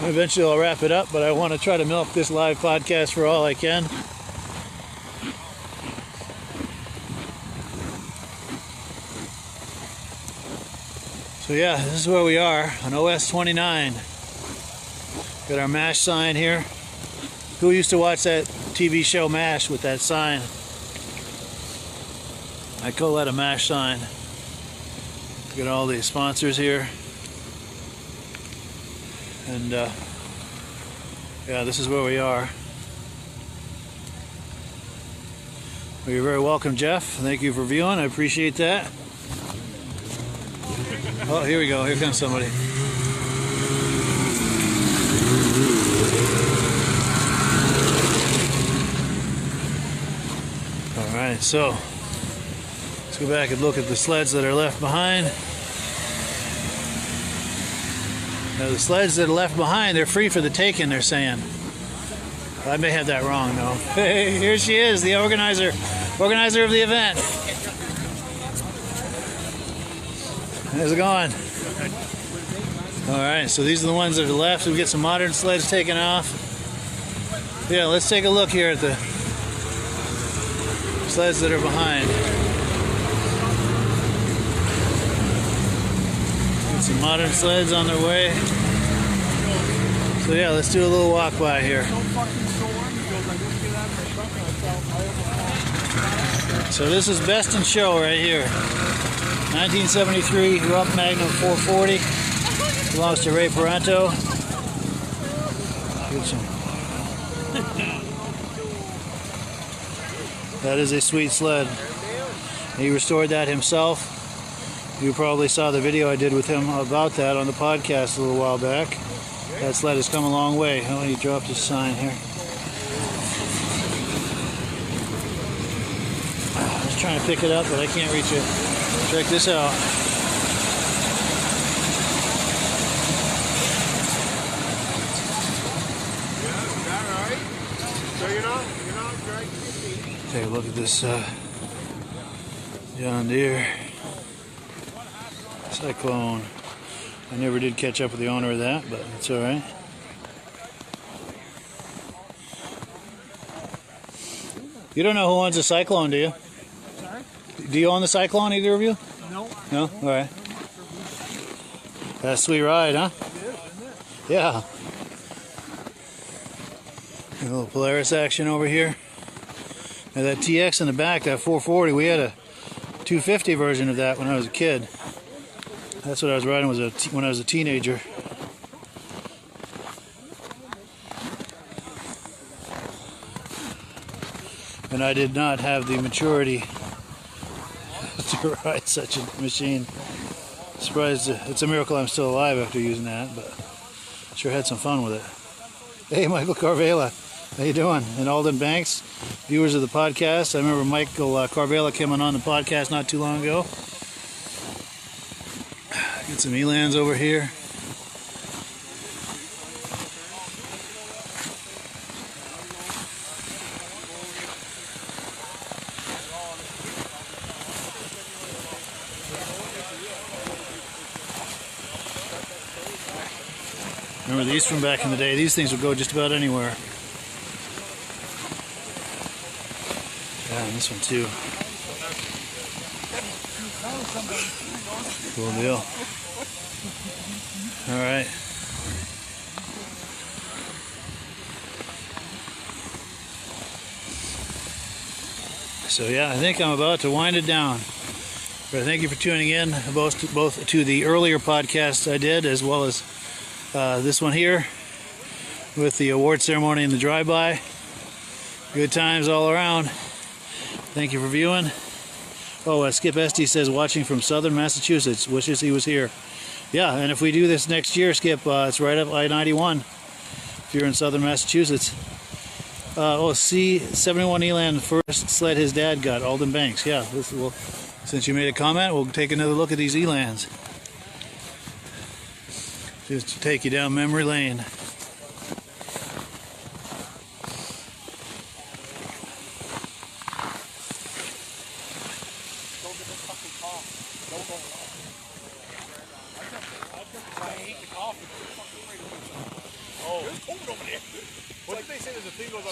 Eventually I'll wrap it up, but I want to try to milk this live podcast for all I can. So yeah, this is where we are on OS 29. Got our MASH sign here. Who used to watch that TV show MASH with that sign? I call that a MASH sign. Got all the sponsors here. And yeah, this is where we are. Well, you're very welcome, Jeff. Thank you for viewing. I appreciate that. Oh, here we go. Here comes somebody. All right, so let's go back and look at the sleds that are left behind. Now, the sleds that are left behind, they're free for the taking, they're saying. I may have that wrong, though. Hey, here she is, the organizer of the event. How's it going? All right, so these are the ones that are left. We get some modern sleds taken off. Yeah, let's take a look here at the sleds that are behind. Got some modern sleds on their way. So yeah, let's do a little walk by here. So this is Best in Show right here. 1973 Rupp Magnum 440. Belongs to Ray Paranto. That is a sweet sled. He restored that himself. You probably saw the video I did with him about that on the podcast a little while back. That sled has come a long way. Oh, he dropped his sign here. I was trying to pick it up, but I can't reach it. Check this out. Take a look at this John Deere Cyclone. I never did catch up with the owner of that, but it's all right. You don't know who owns the Cyclone, do you? Sorry? Do you own the Cyclone, either of you? No. No? All right. That's a sweet ride, huh? It is, isn't it? Yeah. A little Polaris action over here. Now that TX in the back, that 440, we had a 250 version of that when I was a kid. That's what I was riding when I was a teenager. And I did not have the maturity to ride such a machine. Surprised, it's a miracle I'm still alive after using that, but sure had some fun with it. Hey, Michael Carvela, how you doing? And Alden Banks, viewers of the podcast. I remember Michael Carvela came on the podcast not too long ago. Get some Elans over here. Remember these from back in the day? These things would go just about anywhere. Yeah, and this one too. Cool deal. All right. So yeah, I think I'm about to wind it down. But thank you for tuning in, both to the earlier podcast I did, as well as this one here with the award ceremony and the drive-by. Good times all around. Thank you for viewing. Oh, Skip Esty says watching from southern Massachusetts. Wishes he was here. Yeah, and if we do this next year, Skip, it's right up I-91 if you're in southern Massachusetts. C71 Elan, first sled his dad got, Alden Banks. Yeah, since you made a comment, we'll take another look at these Elans. Just to take you down memory lane.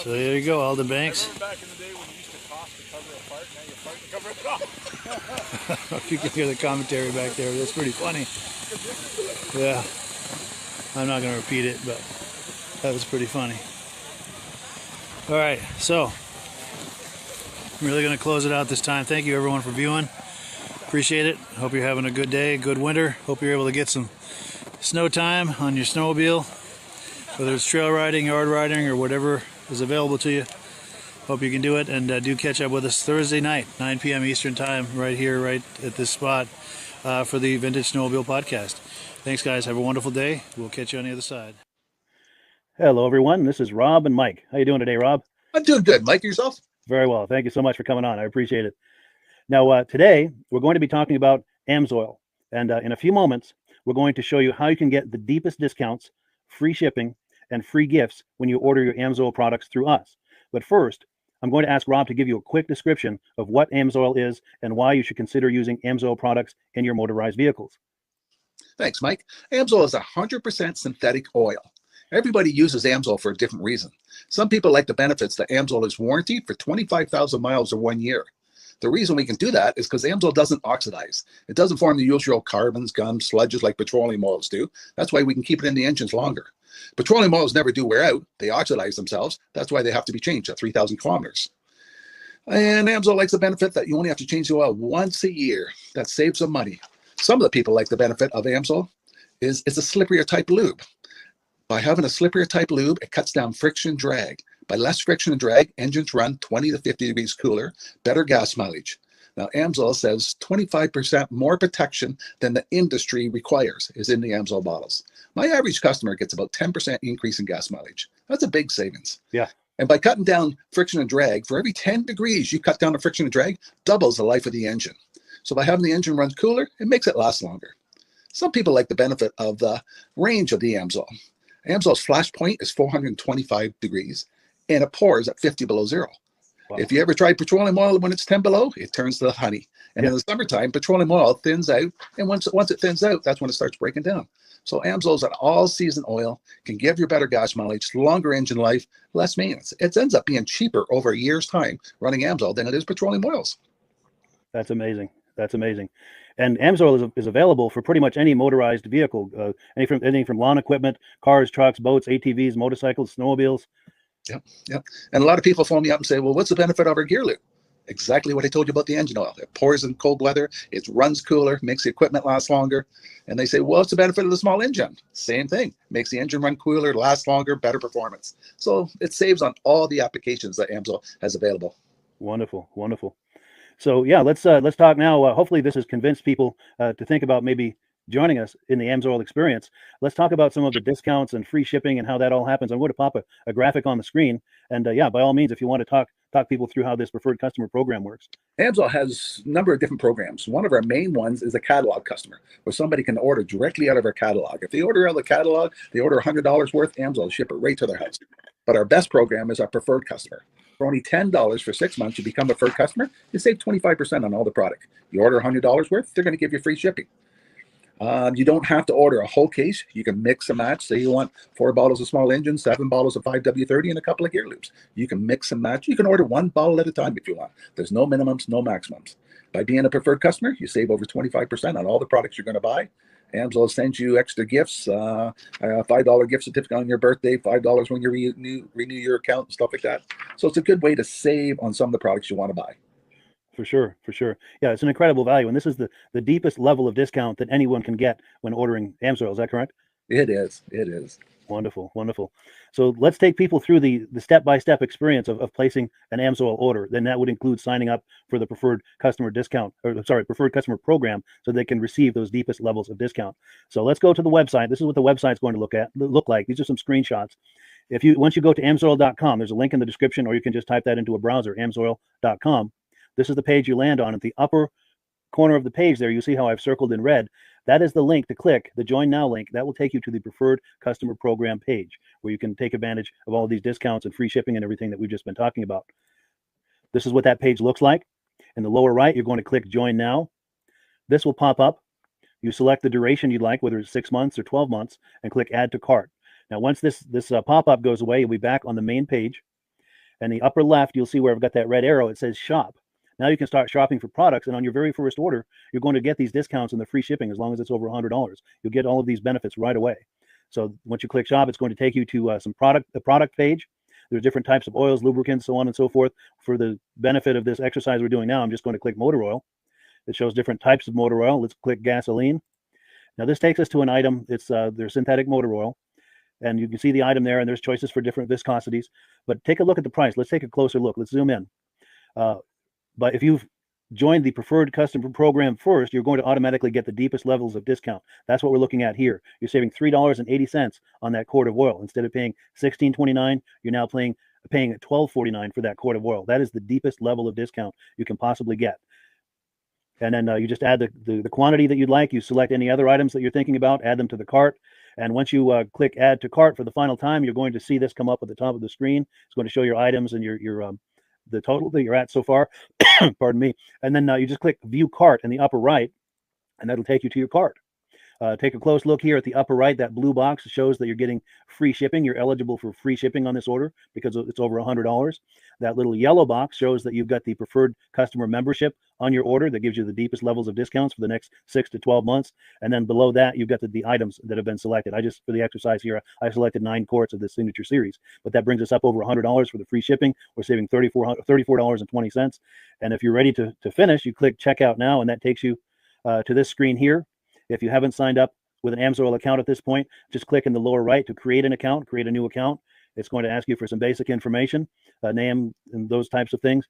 So there you go, Alden Banks. Back in the day when you used to cough to cover a fart, now you fart to cover a cough. You can hear the commentary back there. That's pretty funny. Yeah. I'm not going to repeat it, but that was pretty funny. All right, so I'm really going to close it out this time. Thank you, everyone, for viewing. Appreciate it. Hope you're having a good day, good winter. Hope you're able to get some snow time on your snowmobile, whether it's trail riding, yard riding, or whatever is available to you. Hope you can do it, and do catch up with us Thursday night, 9 p.m. Eastern Time, right here, right at this spot, for the Vintage Snowmobile Podcast. Thanks, guys. Have a wonderful day. We'll catch you on the other side. Hello, everyone. This is Rob and Mike. How you doing today, Rob? I'm doing good. Mike, yourself? Very well. Thank you so much for coming on. I appreciate it. Now, today, we're going to be talking about AMSOIL. And in a few moments, we're going to show you how you can get the deepest discounts, free shipping, and free gifts when you order your AMSOIL products through us. But first, I'm going to ask Rob to give you a quick description of what AMSOIL is and why you should consider using AMSOIL products in your motorized vehicles. Thanks, Mike. AMSOIL is 100% synthetic oil. Everybody uses AMSOIL for a different reason. Some people like the benefits that AMSOIL is warranted for 25,000 miles or 1 year. The reason we can do that is because AMSOIL doesn't oxidize. It doesn't form the usual carbons, gums, sludges like petroleum oils do. That's why we can keep it in the engines longer. Petroleum oils never do wear out. They oxidize themselves. That's why they have to be changed at 3,000 kilometers. And AMSOIL likes the benefit that you only have to change the oil once a year. That saves some money. Some of the people like the benefit of AMSOIL is it's a slipperier type lube. By having a slipperier type lube, it cuts down friction and drag. By less friction and drag, engines run 20 to 50 degrees cooler, better gas mileage. Now, AMSOIL says 25% more protection than the industry requires is in the AMSOIL bottles. My average customer gets about 10% increase in gas mileage. That's a big savings. Yeah. And by cutting down friction and drag, for every 10 degrees you cut down the friction and drag, doubles the life of the engine. So by having the engine run cooler, it makes it last longer. Some people like the benefit of the range of the AMSOIL. AMSOIL's flash point is 425 degrees, and it pours at 50 below zero. Wow. If you ever tried petroleum oil when it's 10 below, it turns to honey. And in the summertime, petroleum oil thins out, and once it thins out, that's when it starts breaking down. So AMSOIL is an all-season oil, can give you better gas mileage, longer engine life, less maintenance. It ends up being cheaper over a year's time running AMSOIL than it is petroleum oils. That's amazing. That's amazing. And AMSOIL is available for pretty much any motorized vehicle, anything from lawn equipment, cars, trucks, boats, ATVs, motorcycles, snowmobiles. Yep. And a lot of people phone me up and say, well, what's the benefit of our gear lube? Exactly what I told you about the engine oil. It pours in cold weather, it runs cooler, makes the equipment last longer. And they say, well, what's the benefit of the small engine? Same thing. Makes the engine run cooler, last longer, better performance. So it saves on all the applications that AMSOIL has available. Wonderful, wonderful. So yeah, let's talk now. Hopefully this has convinced people to think about maybe joining us in the AMSOIL experience. Let's talk about some of the discounts and free shipping and how that all happens. I'm going to pop a graphic on the screen. And yeah, by all means, if you want to talk people through how this preferred customer program works. AMSOIL has a number of different programs. One of our main ones is a catalog customer, where somebody can order directly out of our catalog. If they order out of the catalog, they order $100 worth, AMSOIL will ship it right to their house. But our best program is our preferred customer. For only $10 for 6 months, you become a preferred customer, you save 25% on all the product. You order $100 worth, they're going to give you free shipping. You don't have to order a whole case. You can mix and match. Say you want 4 bottles of small engine, 7 bottles of 5W30, and a couple of gear loops. You can mix and match. You can order 1 bottle at a time if you want. There's no minimums, no maximums. By being a preferred customer, you save over 25% on all the products you're going to buy. AMSOIL sends you extra gifts, $5 gift certificate on your birthday, $5 when you renew your account, and stuff like that. So it's a good way to save on some of the products you want to buy. For sure, for sure. Yeah, it's an incredible value. And this is the deepest level of discount that anyone can get when ordering AMSOIL. Is that correct? It is. It is. Wonderful, wonderful. So let's take people through the step-by-step experience of placing an AMSOIL order. Then that would include signing up for the preferred customer preferred customer program, so they can receive those deepest levels of discount. So let's go to the website. This is what the website's going to look like. These are some screenshots. Once you go to amsoil.com, there's a link in the description, or you can just type that into a browser, amsoil.com. This is the page you land on. At the upper corner of the page there, you see how I've circled in red. That is the link to click, the Join Now link. That will take you to the Preferred Customer Program page, where you can take advantage of all of these discounts and free shipping and everything that we've just been talking about. This is what that page looks like. In the lower right, you're going to click Join Now. This will pop up. You select the duration you'd like, whether it's 6 months or 12 months, and click Add to Cart. Now, once this pop-up goes away, you'll be back on the main page. And the upper left, you'll see where I've got that red arrow. It says Shop. Now you can start shopping for products, and on your very first order, you're going to get these discounts and the free shipping as long as it's over $100. You'll get all of these benefits right away. So once you click Shop, it's going to take you to the product page. There's different types of oils, lubricants, so on and so forth. For the benefit of this exercise we're doing now, I'm just going to click motor oil. It shows different types of motor oil. Let's click gasoline. Now this takes us to an item. It's their synthetic motor oil. and you can see the item there, and there's choices for different viscosities. But take a look at the price. Let's take a closer look. Let's zoom in. But if you've joined the preferred customer program first, you're going to automatically get the deepest levels of discount. That's what we're looking at here. You're saving $3.80 on that quart of oil. Instead of paying $16.29, you're now paying $12.49 for that quart of oil. That is the deepest level of discount you can possibly get. And then you just add the quantity that you'd like. You select any other items that you're thinking about, add them to the cart. And once you click add to cart for the final time, you're going to see this come up at the top of the screen. It's going to show your items and your the total that you're at so far. Pardon me. And then you just click view cart in the upper right, and that'll take you to your cart. Take a close look here at the upper right. That blue box shows that you're getting free shipping. You're eligible for free shipping on this order because it's over $100. That little yellow box shows that you've got the preferred customer membership on your order that gives you the deepest levels of discounts for the next 6 to 12 months. And then below that, you've got the items that have been selected. For the exercise here, I selected 9 quarts of the signature series, but that brings us up over $100 for the free shipping. We're saving $34.20. And if you're ready to finish, you click checkout now, and that takes you to this screen here. If you haven't signed up with an AMSOIL account at this point, just click in the lower right to create an account, create a new account. It's going to ask you for some basic information, name, and those types of things.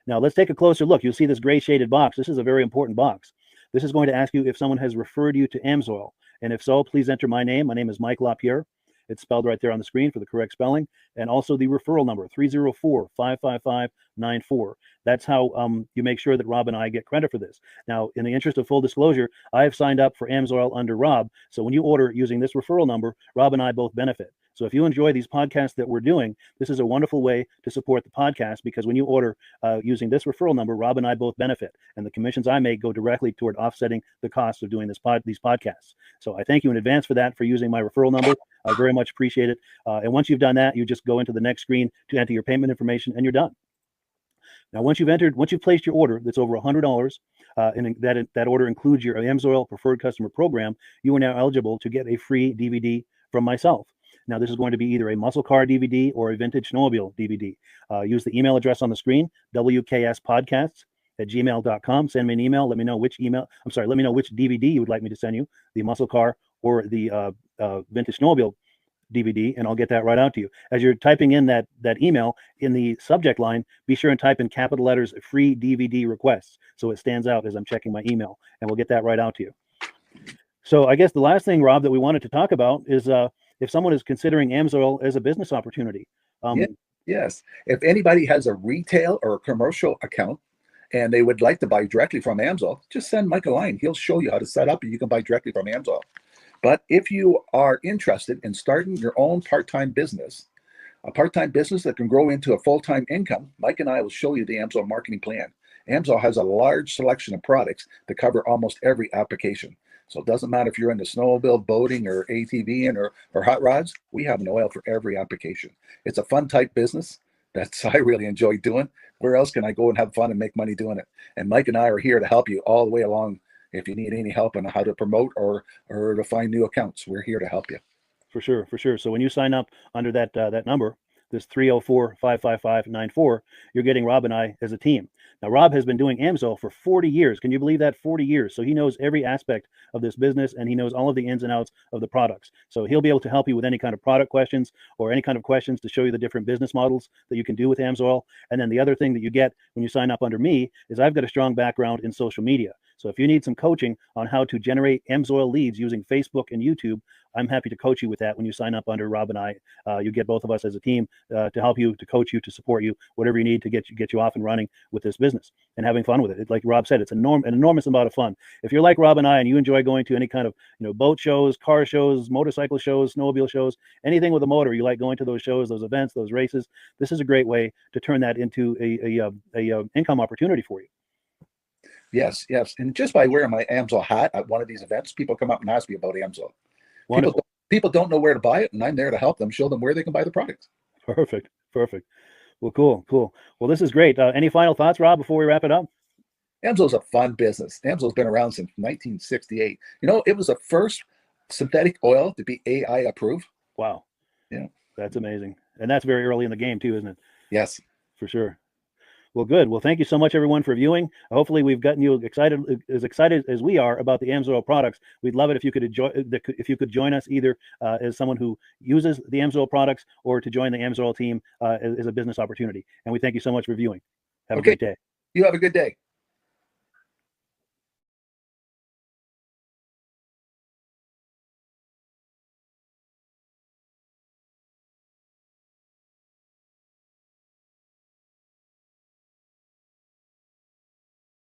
Now let's take a closer look. You'll see this gray shaded box. This is a very important box. This is going to ask you if someone has referred you to AMSOIL. And if so, please enter my name. My name is Mike LaPierre. It's spelled right there on the screen for the correct spelling. And also the referral number, 304-555-94. That's how you make sure that Rob and I get credit for this. Now, in the interest of full disclosure, I have signed up for AMSOIL under Rob. So when you order using this referral number, Rob and I both benefit. So if you enjoy these podcasts that we're doing, this is a wonderful way to support the podcast, because when you order using this referral number, Rob and I both benefit. And the commissions I make go directly toward offsetting the cost of doing these podcasts. So I thank you in advance for that, for using my referral number. I very much appreciate it. And once you've done that, you just go into the next screen to enter your payment information, and you're done. Now, once you've placed your order that's over $100, and that order includes your AMSOIL preferred customer program, you are now eligible to get a free DVD from myself. Now, this is going to be either a muscle car DVD or a vintage snowmobile DVD. Use the email address on the screen, wkspodcasts@gmail.com. Send me an email. Let me know which DVD you would like me to send you, the muscle car or the vintage snowmobile DVD, and I'll get that right out to you. As you're typing in that email, in the subject line, be sure and type in capital letters free DVD requests, so it stands out as I'm checking my email, and we'll get that right out to you. So I guess the last thing, Rob, that we wanted to talk about is if someone is considering AMSOIL as a business opportunity. Yes. If anybody has a retail or a commercial account and they would like to buy directly from AMSOIL, just send Mike a line. He'll show you how to set up, and you can buy directly from AMSOIL. But if you are interested in starting your own part-time business, a part-time business that can grow into a full-time income, Mike and I will show you the AMSOIL marketing plan. AMSOIL has a large selection of products that cover almost every application. So it doesn't matter if you're into snowmobile, boating, or ATVing, or hot rods, we have an oil for every application. It's a fun type business that's I really enjoy doing. Where else can I go and have fun and make money doing it? And Mike and I are here to help you all the way along. If you need any help on how to promote or to find new accounts, we're here to help you. For sure. So when you sign up under that number, this 304-555-94, you're getting Rob and I as a team. Now, Rob has been doing AMSOIL for 40 years. Can you believe that? 40 years. So he knows every aspect of this business, and he knows all of the ins and outs of the products. So he'll be able to help you with any kind of product questions or any kind of questions to show you the different business models that you can do with AMSOIL. And then the other thing that you get when you sign up under me is I've got a strong background in social media. So if you need some coaching on how to generate AMSOIL leads using Facebook and YouTube, I'm happy to coach you with that when you sign up under Rob and I. You get both of us as a team to help you, to coach you, to support you, whatever you need to get you off and running with this business and having fun with it. Like Rob said, it's an enormous amount of fun. If you're like Rob and I and you enjoy going to any kind of boat shows, car shows, motorcycle shows, snowmobile shows, anything with a motor, you like going to those shows, those events, those races, this is a great way to turn that into a income opportunity for you. Yes. And just by wearing my AMSOIL hat at one of these events, people come up and ask me about AMSOIL. People don't know where to buy it, and I'm there to help them, show them where they can buy the product. Perfect. Well, cool. Well, this is great. Any final thoughts, Rob, before we wrap it up? AMSOIL's a fun business. AMSOIL's been around since 1968. It was the first synthetic oil to be AI approved. Wow. Yeah. That's amazing. And that's very early in the game too, isn't it? Yes. For sure. Well, good. Well, thank you so much, everyone, for viewing. Hopefully, we've gotten you excited as we are about the AMSOIL products. We'd love it if you could join us either as someone who uses the AMSOIL products or to join the AMSOIL team as a business opportunity. And we thank you so much for viewing. Have a great day. You have a good day.